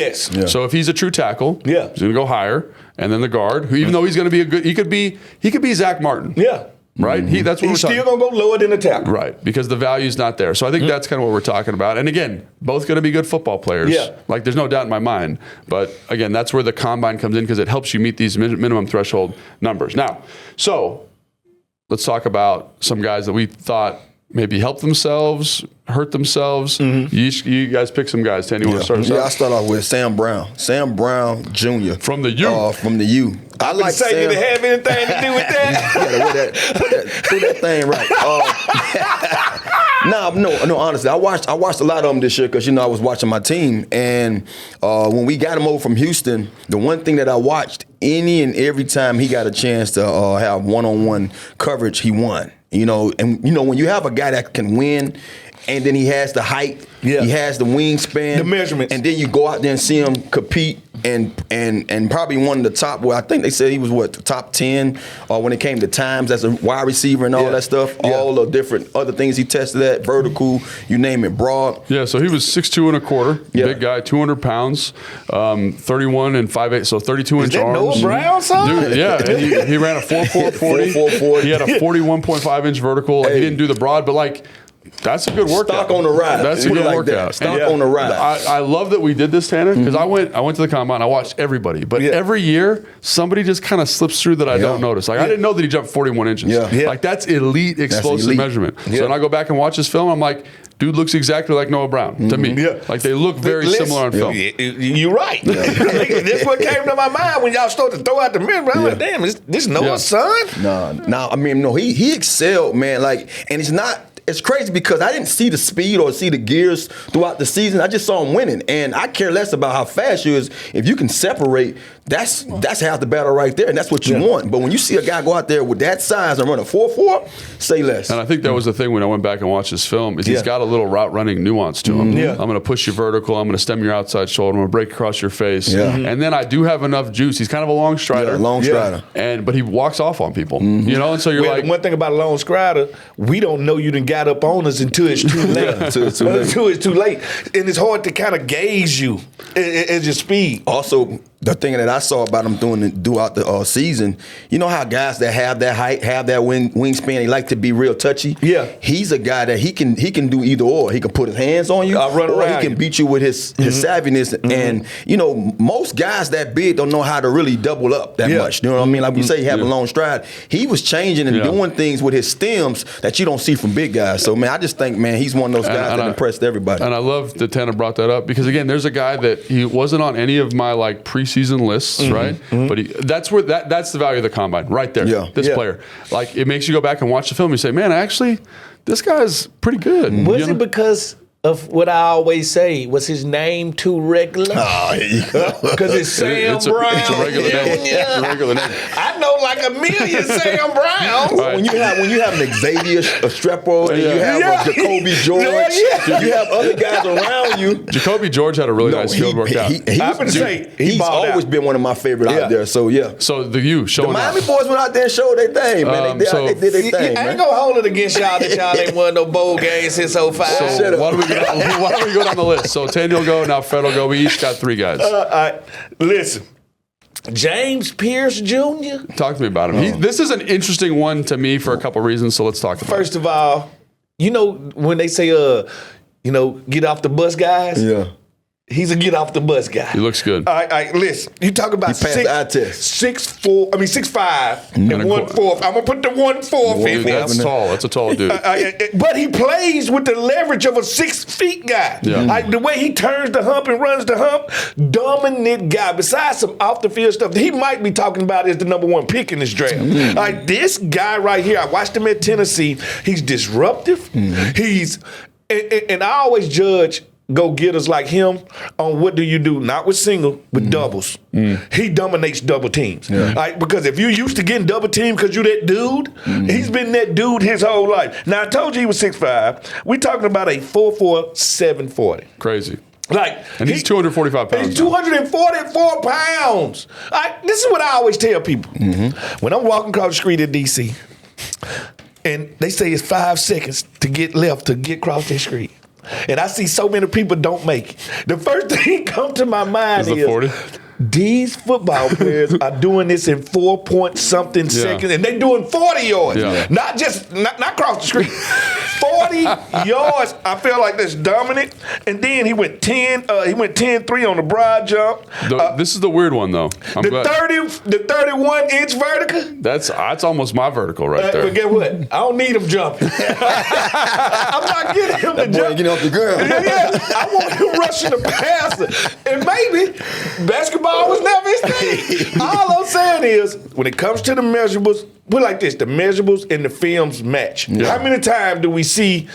So if he's a true tackle, he's going to go higher, and then the guard, who even though he's going to be a good, he could be Zach Martin. Right? That's what he's still going to go lower than the tackle. Right, because the value's not there. So I think that's kind of what we're talking about. And again, both going to be good football players. Like there's no doubt in my mind. But again, that's where the combine comes in because it helps you meet these minimum threshold numbers. Now, so let's talk about some guys that we thought maybe help themselves, hurt themselves. You guys pick some guys. Tan, you want to start us I start off with Sam Brown. Sam Brown Jr. From the U. From the U. I like say Sam. Did it have anything to do with that? Do that thing right. No, honestly, I watched a lot of them this year because I was watching my team, and when we got him over from Houston, the one thing that I watched any and every time he got a chance to have one-on-one coverage, he won. And when you have a guy that can win, and then he has the height, he has the wingspan, the measurements, and then you go out there and see him compete and probably one of the top. Well, I think they said he was the top 10 when it came to times as a wide receiver and all that stuff. All the different other things he tested at, vertical, you name it, broad. So he was 6'2" and a quarter, big guy, 200 pounds, 31 and 5'8", so 32-inch arms. Noah Brown, son? Dude, and he ran a 4.40. He had a 41.5-inch vertical. He didn't do the broad, but that's a good workout. Stock on the ride. That's a good workout. Stock on the ride. I love that we did this, Tanner, because I went to the combine. I watched everybody, but every year somebody just kind of slips through that I don't notice. I didn't know that he jumped 41 inches. That's elite explosive measurement. So when I go back and watch this film, I'm like, dude looks exactly like Noah Brown to me. Like they look very similar on film. You're right. That's what came to my mind when y'all started to throw out the mirror. I'm like, damn, this Noah's son? No. He excelled, man. And it's not. It's crazy because I didn't see the speed or see the gears throughout the season. I just saw him winning, and I care less about how fast you is. If you can separate, that's half the battle right there, and that's what you want. But when you see a guy go out there with that size and run a 4.4, say less. And I think that was the thing when I went back and watched this film is he's got a little route running nuance to him. I'm going to push you vertical. I'm going to stem your outside shoulder. I'm going to break across your face. And then I do have enough juice. He's kind of a long strider. But he walks off on people. And so you're like. One thing about a long strider, we don't know you done got up on us until it's too late. Until it's too late. And it's hard to kind of gauge you as your speed. Also, the thing that I saw about him throughout the season, you know how guys that have that height, have that wingspan, they like to be real touchy? He's a guy that he can do either or. He can put his hands on you, or he can beat you with his savviness. And, most guys that big don't know how to really double up that much. You know what I mean? Like you say, he have a long stride. He was changing and doing things with his stems that you don't see from big guys. So, man, I just think, man, he's one of those guys that impressed everybody. And I love that Tanner brought that up because, again, there's a guy that he wasn't on any of my, preseason lists, right? But that's the value of the combine right there. This player. It makes you go back and watch the film and you say, man, actually, this guy's pretty good. Was it because of what I always say, was his name too regular? Because it's Sam Brown. It's a regular name. It's a regular name. I know like a million Sam Browns. When you have an Xavier Strepo and you have a Jacoby George, you have other guys around you. Jacoby George had a really nice field workout. He's always been one of my favorite out there. So So the U showing the Miami boys went out there and showed their thing, man. They did their thing. I ain't gonna hold it against y'all that y'all ain't won no bowl games since 05. Why don't we go down the list? So Tanya will go, now Fred will go. We each got 3 guys. Listen, James Pierce Jr. Talk to me about him. This is an interesting one to me for a couple reasons, so let's talk about it. First of all, when they say, get off the bus, guys. Yeah. He's a get off the bus guy. He looks good. All right, listen. You talk about He passed the eye test. 6'5", and 1/4. I'm gonna put the 1/4 in there. That's tall. That's a tall dude. But he plays with the leverage of a 6 feet guy. Yeah. Like the way he turns the hump and runs the hump, dominant guy. Besides some off the field stuff, he might be talking about as the number 1 pick in this draft. Like this guy right here, I watched him at Tennessee. He's disruptive. He's and I always judge go-getters like him on what do you do, not with single, with doubles. He dominates double teams. Yeah. Like, because if you're used to getting double teamed because you're that dude, he's been that dude his whole life. Now, I told you he was 6'5". We're talking about a 4'4", 740. Crazy. And he's 245 pounds. He's 244 pounds. This is what I always tell people. When I'm walking across the street in D.C., and they say it's 5 seconds to get left to get across the street. And I see so many people don't make it. The first thing come to my mind is 40? These football players are doing this in 4-point-something seconds, and they doing 40 yards. Yeah. Not cross the street. 40 yards. I feel like that's dominant. And then he went 10-3 on the broad jump. This is the weird one though. The 31-inch vertical. That's almost my vertical right there. But get what? I don't need him jumping. I'm not getting him to jump. Getting off the ground. Yeah, I want him rushing the passer. And maybe basketball was never his thing. All I'm saying is, when it comes to the measurables, we're like this: the measurables and the films match. Yeah. How many times do we see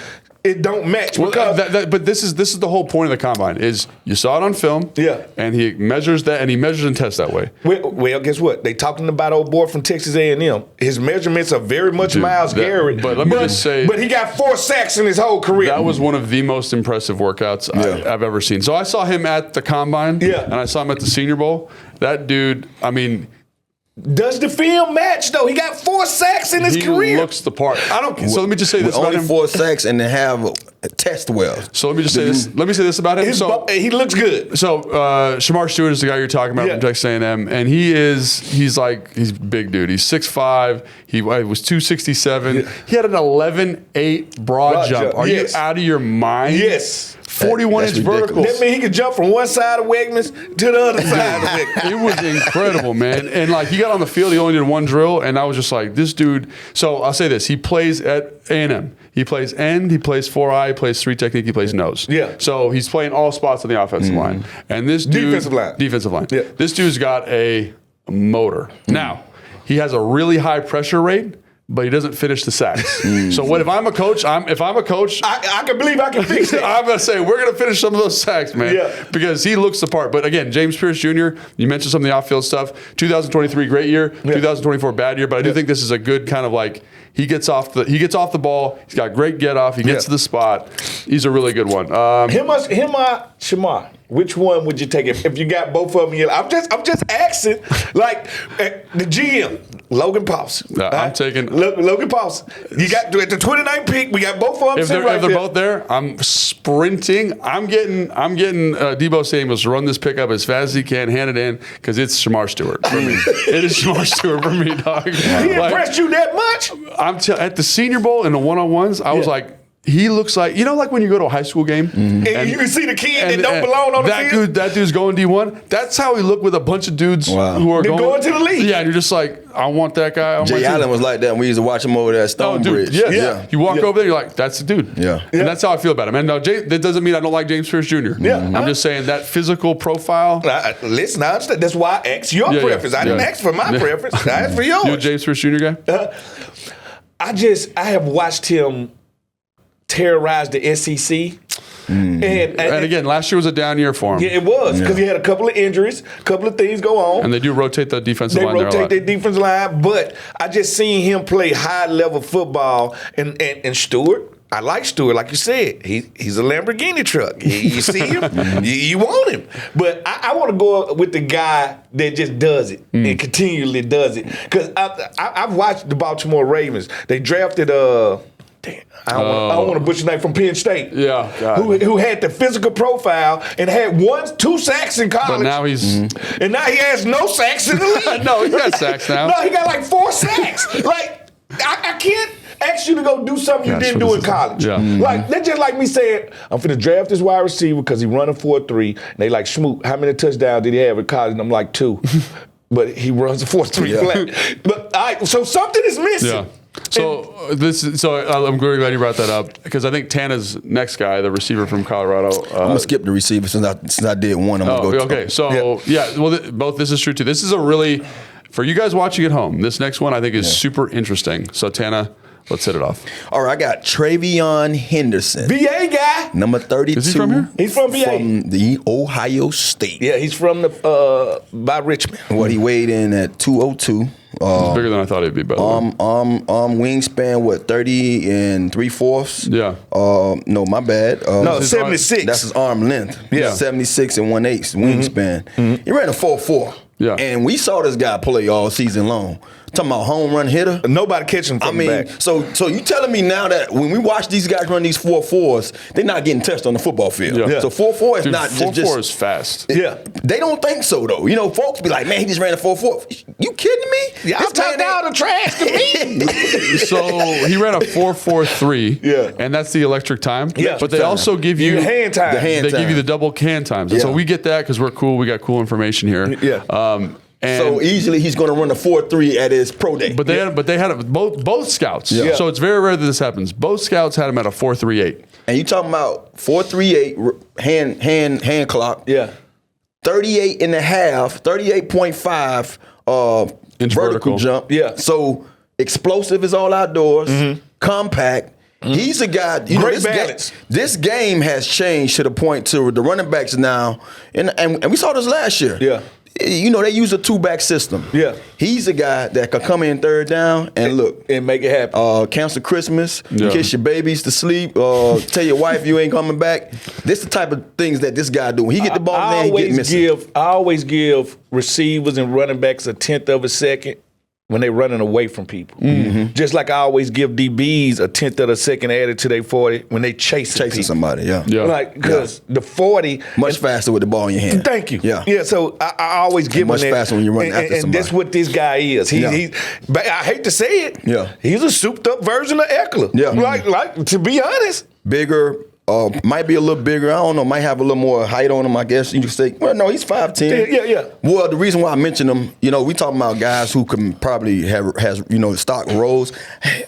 it don't match? Because but this is the whole point of the combine is you saw it on film. Yeah. And he measures that, and he measures and tests that way. Well, guess what? They talking about old boy from Texas A&M. His measurements are very much Myles Garrett. But let me just say, but he got 4 sacks in his whole career. That was one of the most impressive workouts I've ever seen. So I saw him at the combine. Yeah. And I saw him at the Senior Bowl. That dude, I mean. Does the film match though? He got 4 sacks in his career. He looks the part. So let me just say this about only him. 4 sacks and to have test well. So let me just say this. Let me say this about him. He looks good. So Shamar Stewart is the guy you're talking about from Texas A&M, and he's big dude. He's 6'5". He was 267. Yeah. He had an 11.8 broad jump. Are you out of your mind? Yes. 41-inch verticals. That means he could jump from one side of Wegmans to the other side of Wegmans. It was incredible, man. And like he got on the field, he only did one drill, and I was just like, this dude. So I'll say this: he plays at A&M. He plays end, he plays 4-eye, he plays 3 technique, he plays nose. Yeah. So he's playing all spots on the offensive line. And this dude, defensive line. Yeah. This dude's got a motor. Now he has a really high pressure rate, but he doesn't finish the sacks. So what if I'm a coach? I can believe I can fix it. I'm gonna say we're gonna finish some of those sacks, man. Yeah. Because he looks the part. But again, James Pierce Jr., you mentioned some of the off-field stuff. 2023, great year. 2024, bad year. But I do think this is a good kind of like he gets off the ball. He's got great get off. He gets to the spot. He's a really good one. Shamar. Which one would you take if you got both of them? I'm just asking. Like the GM, Logan Paulson. I'm taking Logan Paulson. You got at the 29th pick. We got both of them. If they're both there, I'm sprinting. I'm getting Debo Samuel to run this pickup as fast as he can, hand it in, because it's Shamar Stewart for me. It is Shamar Stewart for me, dog. He impressed you that much? At the Senior Bowl in the one-on-ones, I was like. He looks like, like when you go to a high school game. And you can see the kid that don't belong on the field. That dude's going D1. That's how he looked with a bunch of dudes who are going to the league. Yeah, and you're just like, I want that guy. Jay Allen was like that when we used to watch him over there at Stonebridge. Yeah. You walk over there, you're like, that's the dude. Yeah. And that's how I feel about him. And now, that doesn't mean I don't like James Pierce Jr. Yeah. I'm just saying that physical profile. Listen, I understand. That's why I asked your preference. I didn't ask for my preference. I asked for yours. You a James Pierce Jr. guy? I have watched him terrorize the SEC. And again, last year was a down year for him. Yeah, it was, because he had a couple of injuries, a couple of things go on. And they do rotate the defensive line there a lot. They rotate their defensive line, but I just seen him play high-level football. And Stewart, I like Stewart, like you said. He's a Lamborghini truck. You see him, you want him. But I want to go with the guy that just does it and continually does it. Because I've watched the Baltimore Ravens. They drafted damn, I don't want to butcher name from Penn State. Yeah. Who had the physical profile and had 2 sacks in college. But now he's... And now he has no sacks in the league. No, he got sacks now. No, he got like 4 sacks. Like, I can't ask you to go do something you didn't do in college. Yeah. Like, that's just like me saying, I'm finna draft this wide receiver because he running 4.3. And they like, Schmoop, how many touchdowns did he have in college? And I'm like, 2. But he runs a 4.3 flat. But so something is missing. Yeah. I'm very glad you brought that up because I think Tana's next guy, the receiver from Colorado. I'm gonna skip the receiver since I did one. I'm gonna go. Okay. Both this is true too. This is a really, for you guys watching at home, this next one I think is super interesting. So Tana, let's hit it off. All right, I got Travion Henderson, VA guy, number 32. Is he from here? He's from VA, from the Ohio State. Yeah, he's from the by Richmond. What he weighed in at 202. He's bigger than I thought he'd be. By the way. Wingspan 30 3/4. Yeah. No, my bad. No, 76. That's his arm length. Yeah. 76 1/8 wingspan. He ran a 4.4. Yeah. And we saw this guy play all season long. Talking about home run hitter. Nobody catching him from the back. So you telling me now that when we watch these guys run these 4.4s, they're not getting touched on the football field. Yeah. So 4.4 is not 4.4 is fast. Yeah. They don't think so though. You know, folks be like, man, he just ran a 4.4. You kidding me? Yeah, I'm talking out the trash to me. So he ran a 4.43. Yeah. And that's the electric time. Yeah. But they also give you hand time. They give you the double can times. And so we get that because we're cool. We got cool information here. Yeah. So easily he's going to run a 4.3 at his pro day. But they had both scouts. Yeah. So it's very rare that this happens. Both scouts had him at a 4.38. And you talking about 4.38 hand clock. Yeah. 38 and a half, 38.5 Inch vertical jump. Yeah. So explosive is all outdoors, compact. He's a guy. Great balance. This game has changed to the point to the running backs now, and we saw this last year. Yeah. You know, they use a 2-back system. Yeah. He's a guy that can come in third down and look. And make it happen. Cancel Christmas, kiss your babies to sleep, tell your wife you ain't coming back. This the type of things that this guy do. When he get the ball in, he get missing. I always give receivers and running backs a 1/10 of a second when they're running away from people. Just like I always give DBs a 1/10 of a second added to their 40 when they chasing people. Somebody, yeah. Like, because the 40... Much faster with the ball in your hand. Thank you. Yeah. Yeah, so I always give him that. Much faster when you're running after somebody. And that's what this guy is. But I hate to say it. Yeah. He's a souped up version of Eckler. Yeah. Like to be honest. Bigger. Might be a little bigger. I don't know. Might have a little more height on him, I guess. You could say, well, no, he's 5'10". Yeah. Well, the reason why I mention him, we talking about guys who can probably has stock rose.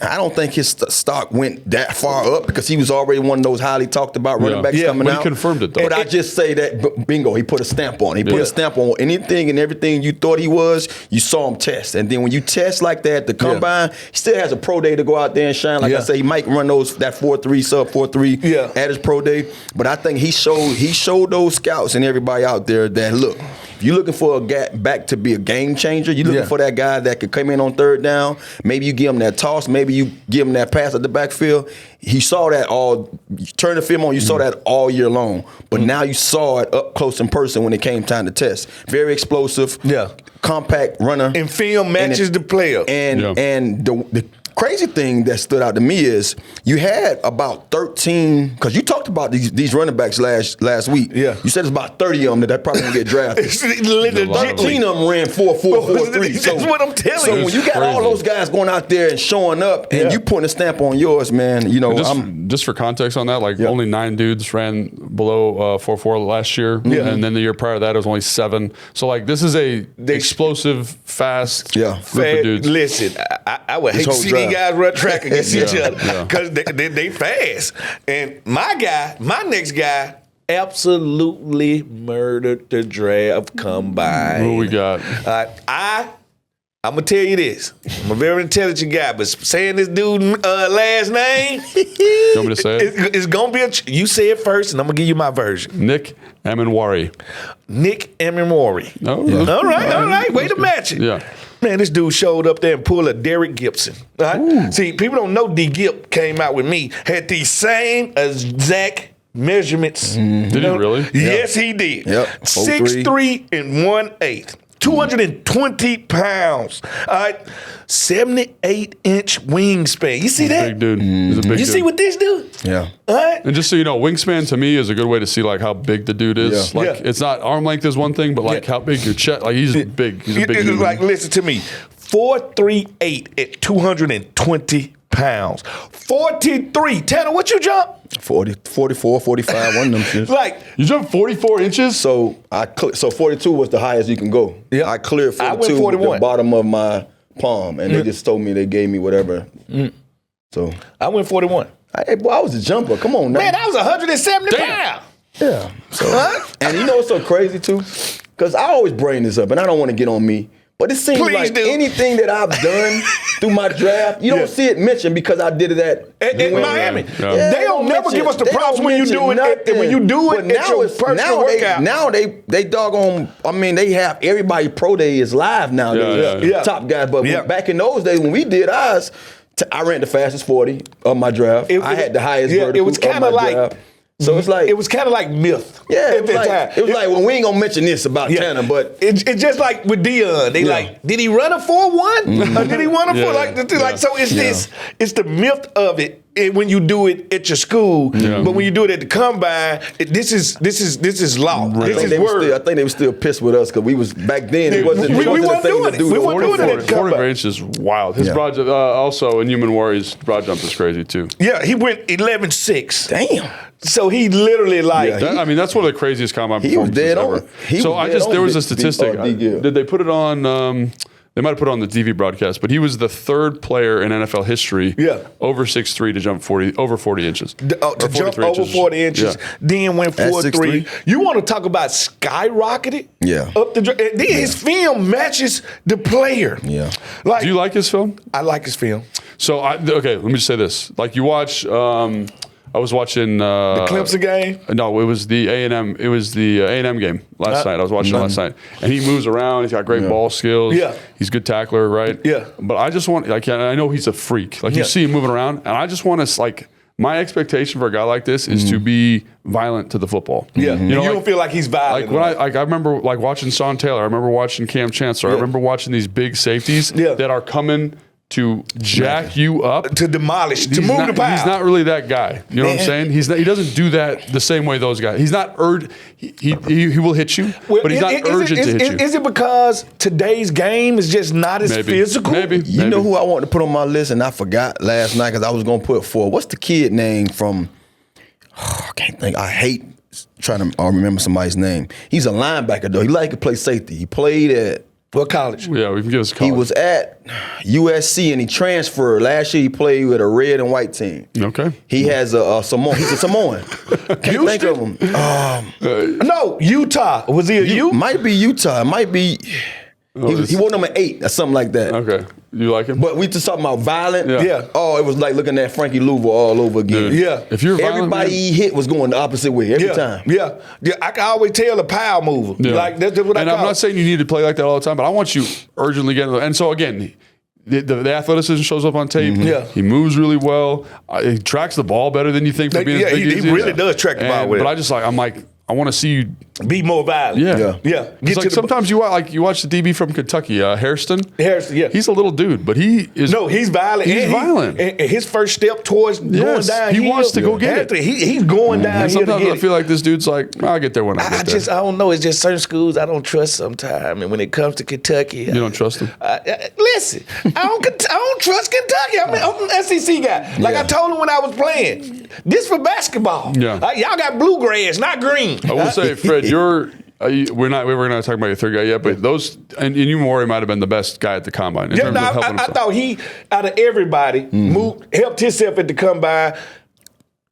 I don't think his stock went that far up because he was already one of those highly talked about running backs coming out. He confirmed it, though. But I just say that, bingo, he put a stamp on. He put a stamp on anything and everything you thought he was, you saw him test. And then when you test like that, the combine, he still has a pro day to go out there and shine. Like I say, he might run that 4.3, sub 4.3 at his pro day. But I think he showed those scouts and everybody out there that, look, if you're looking for a back to be a game changer, you're looking for that guy that could come in on third down. Maybe you give him that toss. Maybe you give him that pass at the backfield. He saw that you turn the film on, you saw that all year long. But now you saw it up close in person when it came time to test. Very explosive. Yeah. Compact runner. And film matches the player. And the crazy thing that stood out to me is you had about 13, because you talked about these running backs last week. Yeah. You said it's about 30 of them that probably gonna get drafted. 13 of them ran 4.4, 4.3. That's what I'm telling you. So when you got all those guys going out there and showing up and you putting a stamp on yours, man, just for context on that, only 9 dudes ran below 4.4 last year. And then the year prior to that, it was only 7. So this is a explosive, fast group of dudes. Listen, I would hate to see these guys run track against each other because they fast. And my next guy, absolutely murdered the draft combine. Who we got? I'm going to tell you this. I'm a very intelligent guy, but saying this dude's last name, you want me to say it? It's going to be you say it first, and I'm going to give you my version. Nick Amenwari. Nick Amenwari. Oh, yeah. All right. Way to match it. Yeah. Man, this dude showed up there and pulled a Derek Gibson. Right? See, people don't know D. Gip came out with me, had the same exact measurements. Did he really? Yes, he did. 6'3" and 1/8. 220 pounds. All right. 78-inch wingspan. You see that? Big dude. He's a big dude. You see what this dude? Yeah. All right. And just so you know, wingspan to me is a good way to see like how big the dude is. Yeah. Like it's not arm length is one thing, but like how big your chest. Like he's big. He's a big dude. Like listen to me. 4'3" at 220 pounds. 43. Tanner, what you jump? 40, 44, 45, one of them shits. Like you jumped 44 inches. So so 42 was the highest you can go. Yeah. I cleared 42 I went 41. with the bottom of my palm, and they just told me they gave me whatever. So I went 41. Hey, boy, I was a jumper. Come on now. Man, that was 170 pounds. Yeah. So, and you know what's so crazy too? Because I always bring this up, and I don't want to get on me. But it seems Please like do. anything that I've done through my draft, you don't see it mentioned because I did it at Miami. Yeah. They don't never give us the props when you do it. When you do it, it's your personal workout. Now they doggone. I mean, they have everybody pro day is live now. Yeah. Top guys. But back in those days when we did ours, I ran the fastest 40 of my draft. I had the highest vertical. It was kind of like. Draft. So it's like it was kind of like myth. Yeah, at that time. It was like, well, we ain't gonna mention this about Tanner, but it's just like with Dion. They like, did he run a 4.1 or did he run a 4? Like so, it's this. It's the myth of it. When you do it at your school, but when you do it at the combine, this is law. Right. This is word. I think they were still pissed with us because we was back then. It wasn't. We wasn't doing it. We weren't doing it at 40 inch is wild. His broad jump, also in Human Warriors, broad jump is crazy too. Yeah, he went 11.6. Damn. So he literally like. I mean, that's one of the craziest combine He was performances dead ever. on. There was a statistic. Did they put it on? They might have put it on the TV broadcast, but he was the third player in NFL history over 6'3" to jump over 40 inches. To jump over 40 inches, then went 4.3. You want to talk about skyrocketed? Yeah. Up the then his film matches the player. Yeah. Like, do you like his film? I like his film. So okay, let me just say this: like you watch. I was watching the Clemson game. No, it was the A&M. It was the A&M game last night. I was watching it last night, and he moves around. He's got great ball skills. Yeah, he's a good tackler, right? Yeah. But I just want, like, I know he's a freak. Like you see him moving around, and I just want to like. My expectation for a guy like this is to be violent to the football. Yeah, you don't feel like he's violent. Like when I remember like watching Sean Taylor. I remember watching Cam Chancellor. I remember watching these big safeties that are coming to jack you up, to demolish, to move the pile. He's not really that guy. You know what I'm saying? He doesn't do that the same way those guys. He's not urgent. He will hit you, but he's not urgent to hit you. Is it because today's game is just not as physical? Maybe. You know who I wanted to put on my list and I forgot last night because I was going to put for. What's the kid name from? I can't think. I hate trying to remember somebody's name. He's a linebacker though. He liked to play safety. He played at. What college? Yeah, we can give us a college. He was at USC and he transferred. Last year he played with a red and white team. Okay. He has a Samoan. He's a Samoan. Can't think of him. No, Utah. Was he a U? Might be Utah. Might be. He won number 8 or something like that. Okay. You like him? But we just talking about violent. Yeah. Oh, it was like looking at Frankie Louisville all over again. Dude. Yeah. If you're violent, everybody he hit was going the opposite way every time. Yeah. I can always tell a power mover. Yeah. Like that's what and I'm not saying you need to play like that all the time, but I want you urgently getting. And so again, the athleticism shows up on tape. Mm-hmm. Yeah. He moves really well. He tracks the ball better than you think. For being as big as he really does track the ball with it. But I'm like. I want to see you be more violent. Yeah. It's like sometimes you watch the DB from Kentucky, Hairston. Yeah. He's a little dude, but he is. No, he's violent. He's violent. And his first step towards going down. He wants to go get it. He's going down. And sometimes I feel like this dude's like, I'll get there when I get there. I don't know. It's just certain schools I don't trust sometimes. And when it comes to Kentucky, you don't trust them. Listen, I don't trust Kentucky. I'm an SEC guy. Like I told him when I was playing, this for basketball. Yeah. Y'all got bluegrass, not green. I will say, Fred, we're not talking about your third guy yet, but those and you Maury might have been the best guy at the combine. In terms of helping himself. I thought he, out of everybody, helped himself at the combine.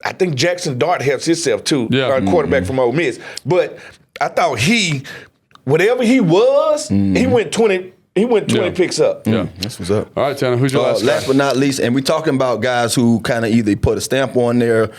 I think Jackson Dart helps himself too. Quarterback from Ole Miss. But I thought whatever he was, he went 20. He went 20 picks up. Yeah, that's what's up. All right, Tanner, who's your last guy? Last but not least, and we're talking about guys who kind of either put a stamp on their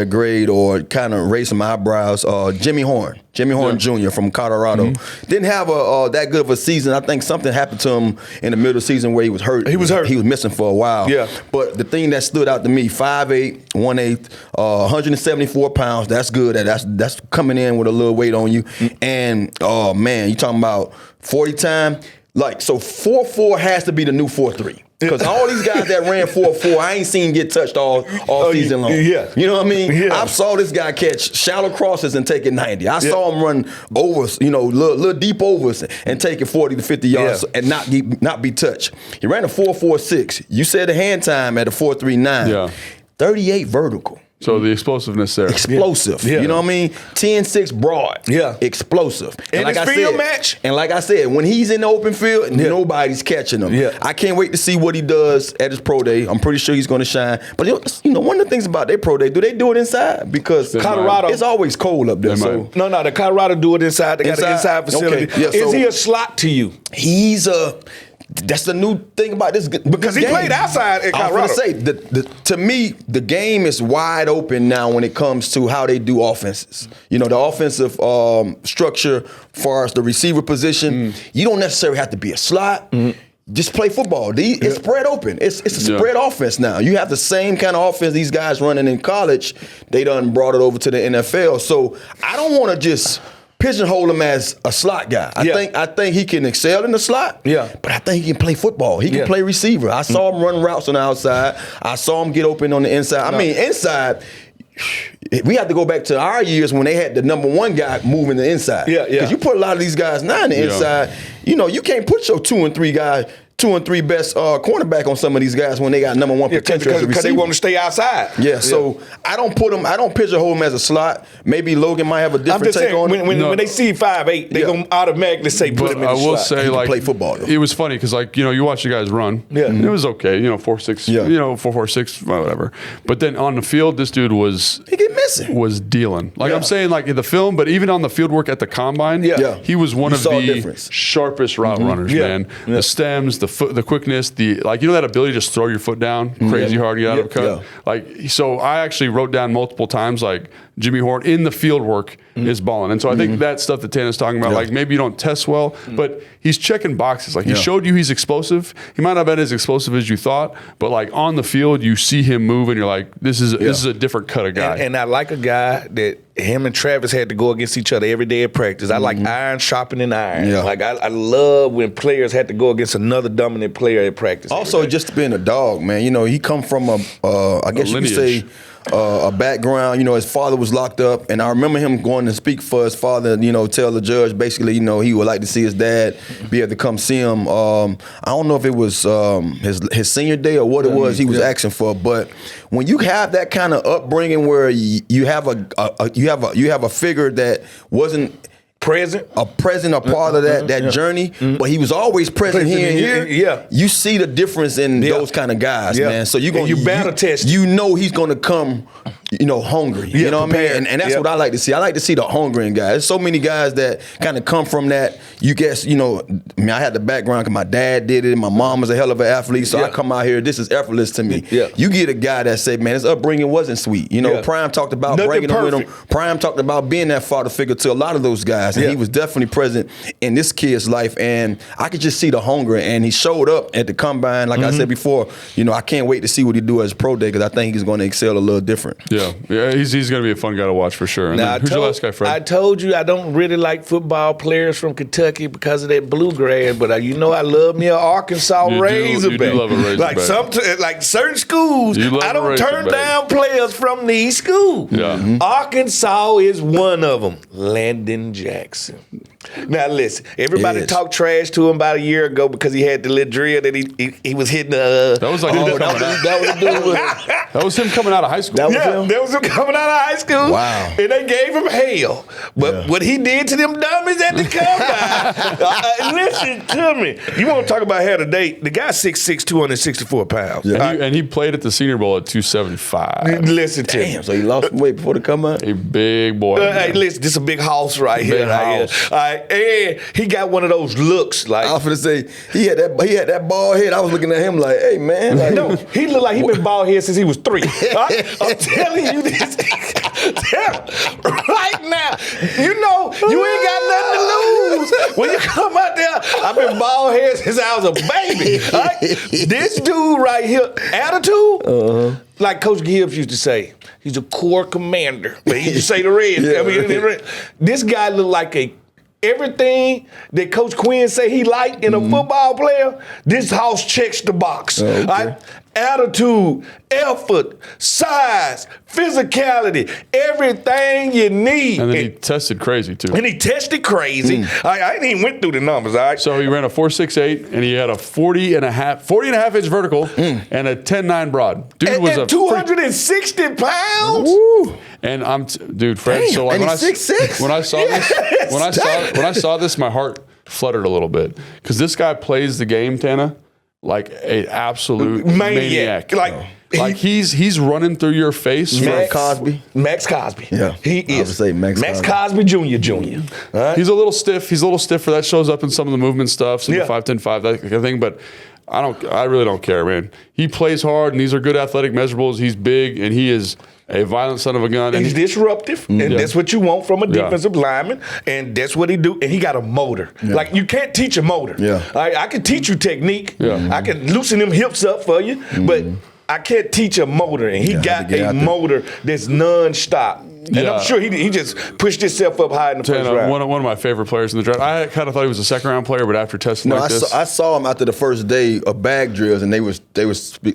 grade or kind of raise some eyebrows. Jimmy Horn. Jimmy Horn Jr. from Colorado. Didn't have that good of a season. I think something happened to him in the middle of the season where he was hurt. He was hurt. He was missing for a while. Yeah. But the thing that stood out to me, 5'8", 1/8, 174 pounds. That's good. That's coming in with a little weight on you. And, oh, man, you talking about 40 time. Like, so 4.4 has to be the new 4.3. Because all these guys that ran 4.4, I ain't seen get touched all season long. Yeah. You know what I mean? Yeah. I saw this guy catch shallow crosses and take it 90. I saw him run overs, little deep overs and take it 40 to 50 yards and not be touched. He ran a 4.46. You said the hand time at a 4.39. Yeah. 38 vertical. So the explosiveness there. Explosive. Yeah. You know what I mean? 10-6 broad. Yeah. Explosive. And like his I field said, match. And like I said, when he's in the open field, nobody's catching him. Yeah. I can't wait to see what he does at his pro day. I'm pretty sure he's going to shine. But one of the things about their pro day, do they do it inside? Because Colorado, it's always cold up there. So No, the Colorado do it inside. They got an inside facility. Okay. Yeah, Is he a slot to you? he's that's the new thing about this Because he played outside at Colorado. I was going to say, to me, the game is wide open now when it comes to how they do offenses. The offensive structure, as far as the receiver position, you don't necessarily have to be a slot. Just play football. It's spread open. It's a spread offense now. You have the same kind of offense these guys running in college. They done brought it over to the NFL. So I don't want to just pigeonhole him as a slot guy. I think he can excel in the slot. Yeah. But I think he can play football. He can play receiver. I saw him run routes on the outside. I saw him get open on the inside. I mean, inside, we have to go back to our years when they had the number one guy moving the inside. Yeah. Because you put a lot of these guys now in the inside. You can't put your 2 and 3 guy, 2 and 3 best cornerback on some of these guys when they got number one potential as a receiver. Because they want to stay outside. Yeah, so I don't pigeonhole him as a slot. Maybe Logan might have a different take on it. When they see 5'8", they're going to automatically say put him in the slot. I will say, he can play football, though. It was funny because, you watch the guys run. Yeah. And it was okay, 4.6, 4.46, whatever. But then on the field, this dude He get missing. was dealing. I'm saying, in the film, but even on the field work at the combine, he was one of the sharpest route runners, man. Yeah. The stems, the quickness, that ability to just throw your foot down crazy hard to get out of a cut. So I actually wrote down multiple times, Jimmy Horn in the field work is balling. And so I think that stuff that Tana's talking about, maybe you don't test well, but he's checking boxes. He showed you he's explosive. He might not have been as explosive as you thought, but on the field, you see him move and you're like, this is a different cut of guy. And I like a guy that him and Travis had to go against each other every day at practice. I like iron sharpening iron. Yeah. I love when players had to go against another dominant player at practice. Also, just being a dog, man. He come from I guess you could say, a background. His father was locked up, and I remember him going to speak for his father. Tell the judge basically, he would like to see his dad be able to come see him. I don't know if it was his senior day or what it was he was asking for, but when you have that kind of upbringing where you have a figure that wasn't a part of that journey, but he was always present here and here. Yeah, you see the difference in those kind of guys, man. So you battle test. He's gonna come, hungry. You know what I mean? And that's what I like to see. I like to see the hungry guys. There's so many guys that kind of come from that. I had the background because my dad did it, and my mom was a hell of an athlete. So I come out here. This is effortless to me. Yeah. You get a guy that say, man, his upbringing wasn't sweet. Prime talked about bringing him with him. Prime talked about being that father figure to a lot of those guys. And he was definitely present in this kid's life. And I could just see the hunger. And he showed up at the combine. Like I said before, I can't wait to see what he do as pro day because I think he's going to excel a little different. Yeah, he's going to be a fun guy to watch for sure. Now, who's your last guy, Fred? I told you I don't really like football players from Kentucky because of that bluegrass, but I love me an Arkansas Razorback. You do love a Razorback. Like certain schools, I don't turn down players from these schools. Yeah. Arkansas is one of them. Landon Jackson. Now listen, everybody talked trash to him about a year ago because he had the little drill that he was hitting. That was like that was him coming out of high school. That was him coming out of high school. Wow. And they gave him hell. But what he did to them dummies at the combine, listen to me. You want to talk about how today, the guy's 6'6", 264 pounds. Yeah. And he played at the Senior Bowl at 275. Listen to me. So he lost weight before the combine? A big boy. Hey, listen, this is a big house right here. House. All right, and he got one of those looks like. I was going to say, he had that bald head. I was looking at him like, hey, man. Like, no, he looked like he been bald head since he was 3. I'm telling you this. Right now, When you come out there, I've been bald head since I was a baby. Right? This dude right here, attitude, like Coach Gibbs used to say, he's a core commander. But he used to say the Reds. This guy looked like everything that Coach Quinn say he liked in a football player, this house checks the box. Right? Attitude, effort, size, physicality, everything you need. And then he tested crazy, too. And he tested crazy. I ain't even went through the numbers, all right? So he ran a 4.68, and he had a 40 and a half inch vertical and a 10.9 broad. Dude was and a 260 pounds? Woo. And dude, Fred. Damn, So like and he's 6'6". when I saw this, my heart fluttered a little bit because this guy plays the game, Tana, like an absolute maniac. Like he's running through your face. Max Cosby. Yeah, he is. I would say Max Cosby Jr. Right? He's a little stiff. He's a little stiff for that. Shows up in some of the movement stuff, some of the 5-10-5, that kind of thing. But I really don't care, man. He plays hard, and these are good athletic measurables. He's big, and he is a violent son of a gun. And he's disruptive, and that's what you want from a defensive lineman, and that's what he do. And he got a motor. Like, you can't teach a motor. I can teach you technique. I can loosen them hips up for you, but I can't teach a motor, and he got a motor that's nonstop. And I'm sure he just pushed himself up high in the first round. One of my favorite players in the draft. I kind of thought he was a second-round player, but after testing this. I saw him after the first day of bag drills, and they was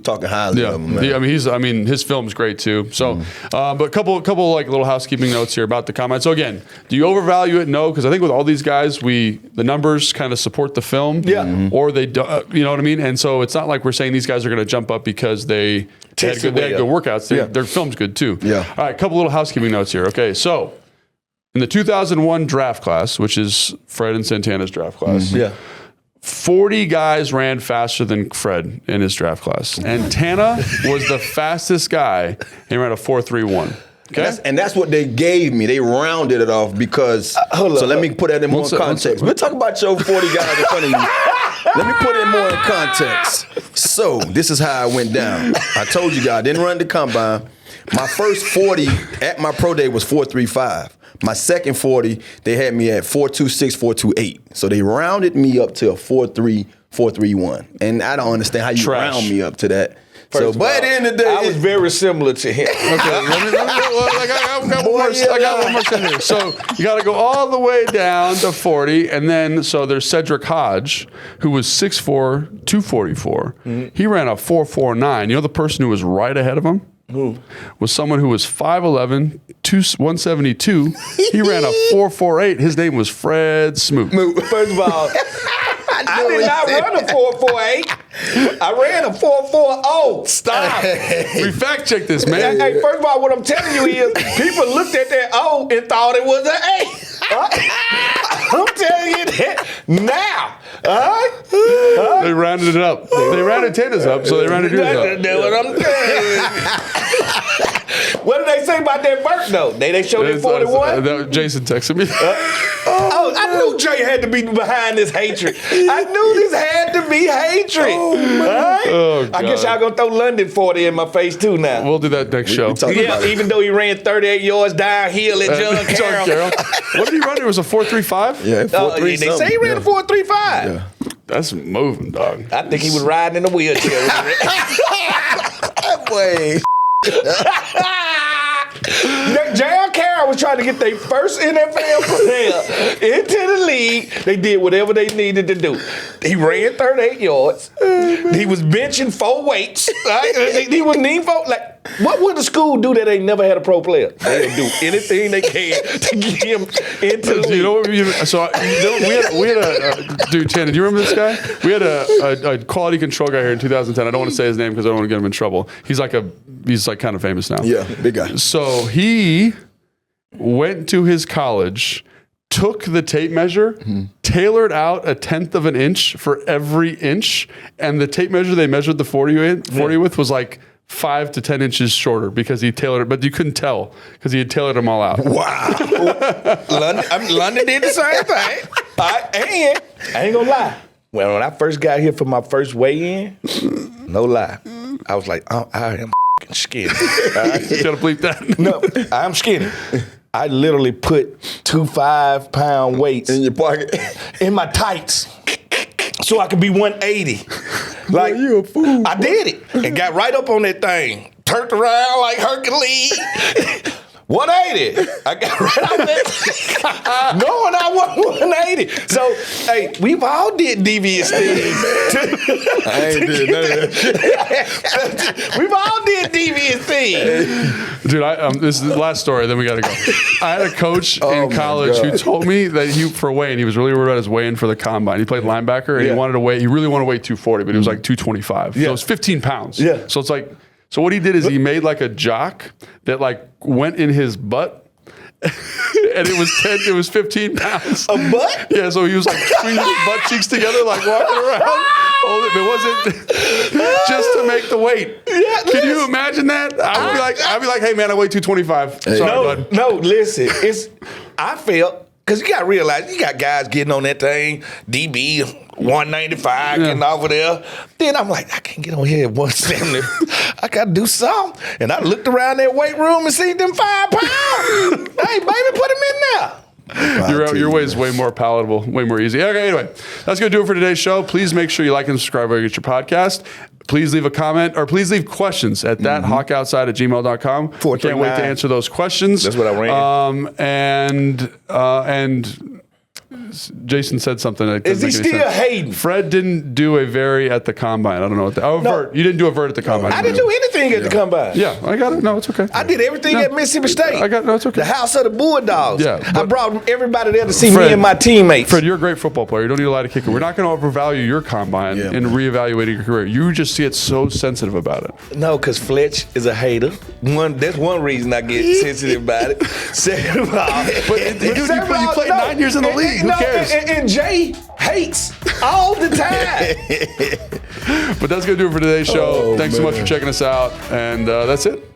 talking highly of him, man. His film's great, too. So, but a couple like little housekeeping notes here about the combine. So, again, do you overvalue it? No, because I think with all these guys, the numbers kind of support the film. Or they don't, you know what I mean? And so it's not like we're saying these guys are going to jump up because they had good workouts. Their film's good, too. All right, a couple little housekeeping notes here. Okay, so in the 2001 draft class, which is Fred and Santana's draft class, 40 guys ran faster than Fred in his draft class. And Tana was the fastest guy. He ran a 4.31. Okay? And that's what they gave me. They rounded it off because. Let me put that in more context. We'll talk about your 40 guys in front of you. Let me put it more in context. So this is how it went down. I told you guys, I didn't run the combine. My first 40 at my pro day was 4.35. My second 40, they had me at 4.26, 4.28. So they rounded me up to a 4.3, 4.31. And I don't understand how you round me up to that. But at the end of the day, I was very similar to him. Okay, I got one more thing here. So you got to go all the way down to 40, and then so there's Cedric Hodge, who was 6'4", 244. He ran a 4.49. You know the person who was right ahead of him? Who? Was someone who was 5'11", 172. He ran a 4.48. His name was Fred Smoot. First of all, I did not run a 4.48. I ran a 4.40. Stop. We fact checked this, man. Hey, first of all, what I'm telling you is people looked at that O and thought it was an A. I'm telling you that now. All right? They rounded it up. They rounded Tana's up, so they rounded yours up. That's what I'm telling you. What did they say about that Burt, though? They showed it 41? Jason texted me. I knew Jay had to be behind this hatred. I knew this had to be hatred. Right? I guess y'all gonna throw London 40 in my face too now. We'll do that next show. Even though he ran 38 yards downhill at John Carroll. What did he run? It was a 4.35? Yeah, 4.3. They say he ran a 4.35. Yeah. That's moving, dog. I think he was riding in a wheelchair. Wait. John Carroll was trying to get their first NFL player into the league. They did whatever they needed to do. He ran 38 yards. He was benching 4 weights. Right? He was needing 4. Like, what would the school do that they never had a pro player? They'll do anything they can to get him into the league. You know what? We had a dude, Tana, do you remember this guy? We had a quality control guy here in 2010. I don't want to say his name because I don't want to get him in trouble. He's kind of famous now. Yeah, big guy. So he went to his college, took the tape measure, tailored out 1/10 of an inch for every inch, and the tape measure they measured the 40 with was like 5 to 10 inches shorter because he tailored it, but you couldn't tell because he had tailored them all out. Wow. London did the same thing. And I ain't gonna lie. When I first got here for my first weigh-in, no lie, I was like, I am skinny. You gotta bleep that. No, I'm skinny. I literally put 2 5-pound weights in your pocket, in my tights, so I could be 180. Like, you a fool. I did it and got right up on that thing, turned around like Hercules. 180. I got right out there knowing I was 180. So, hey, we've all did devious things. I ain't did none of that. We've all did devious things. Dude, this is the last story, then we got to go. I had a coach in college who told me that for weighing, he was really worried about his weighing for the combine. He played linebacker, and he really wanted to weigh 240, but he was like 225. So it was 15 pounds. Yeah. So it's like, so what he did is he made like a jock that like went in his butt, and it was 15 pounds. A butt? Yeah, so he was like squeezing his butt cheeks together, like walking around. It wasn't just to make the weight. Yeah, can you imagine that? I'd be like, hey man, I weigh 225. Sorry, bud. No, listen. I felt, because you got to realize, you got guys getting on that thing, DB 195 getting off of there. Then I'm like, I can't get on here at 170. I got to do something. And I looked around that weight room and seen them 5 pounds. Hey, baby, put them in there. Your way is way more palatable, way more easy. Okay, anyway, that's going to do it for today's show. Please make sure you like and subscribe where you get your podcast. Please leave a comment or please leave questions at ThatHawkOutside@gmail.com. I can't wait to answer those questions. That's what I ran. And Jason said something that is he still hating? Fred didn't do a very at the combine. I don't know what that. Vert. You didn't do a vert at the combine. I didn't do anything at the combine. Yeah, I got it. No, it's okay. I did everything at Mississippi State. I got it. No, it's okay. The house of the Bulldogs. Yeah, I brought everybody there to see me and my teammates. Fred, you're a great football player. You don't need a lot of kicker. We're not going to overvalue your combine in reevaluating your career. You just see it so sensitive about it. No, because Fletch is a hater. That's one reason I get sensitive about it. Second of all, you played 9 years in the league. Who cares? And Jay hates all the time. But that's going to do it for today's show. Thanks so much for checking us out. And that's it.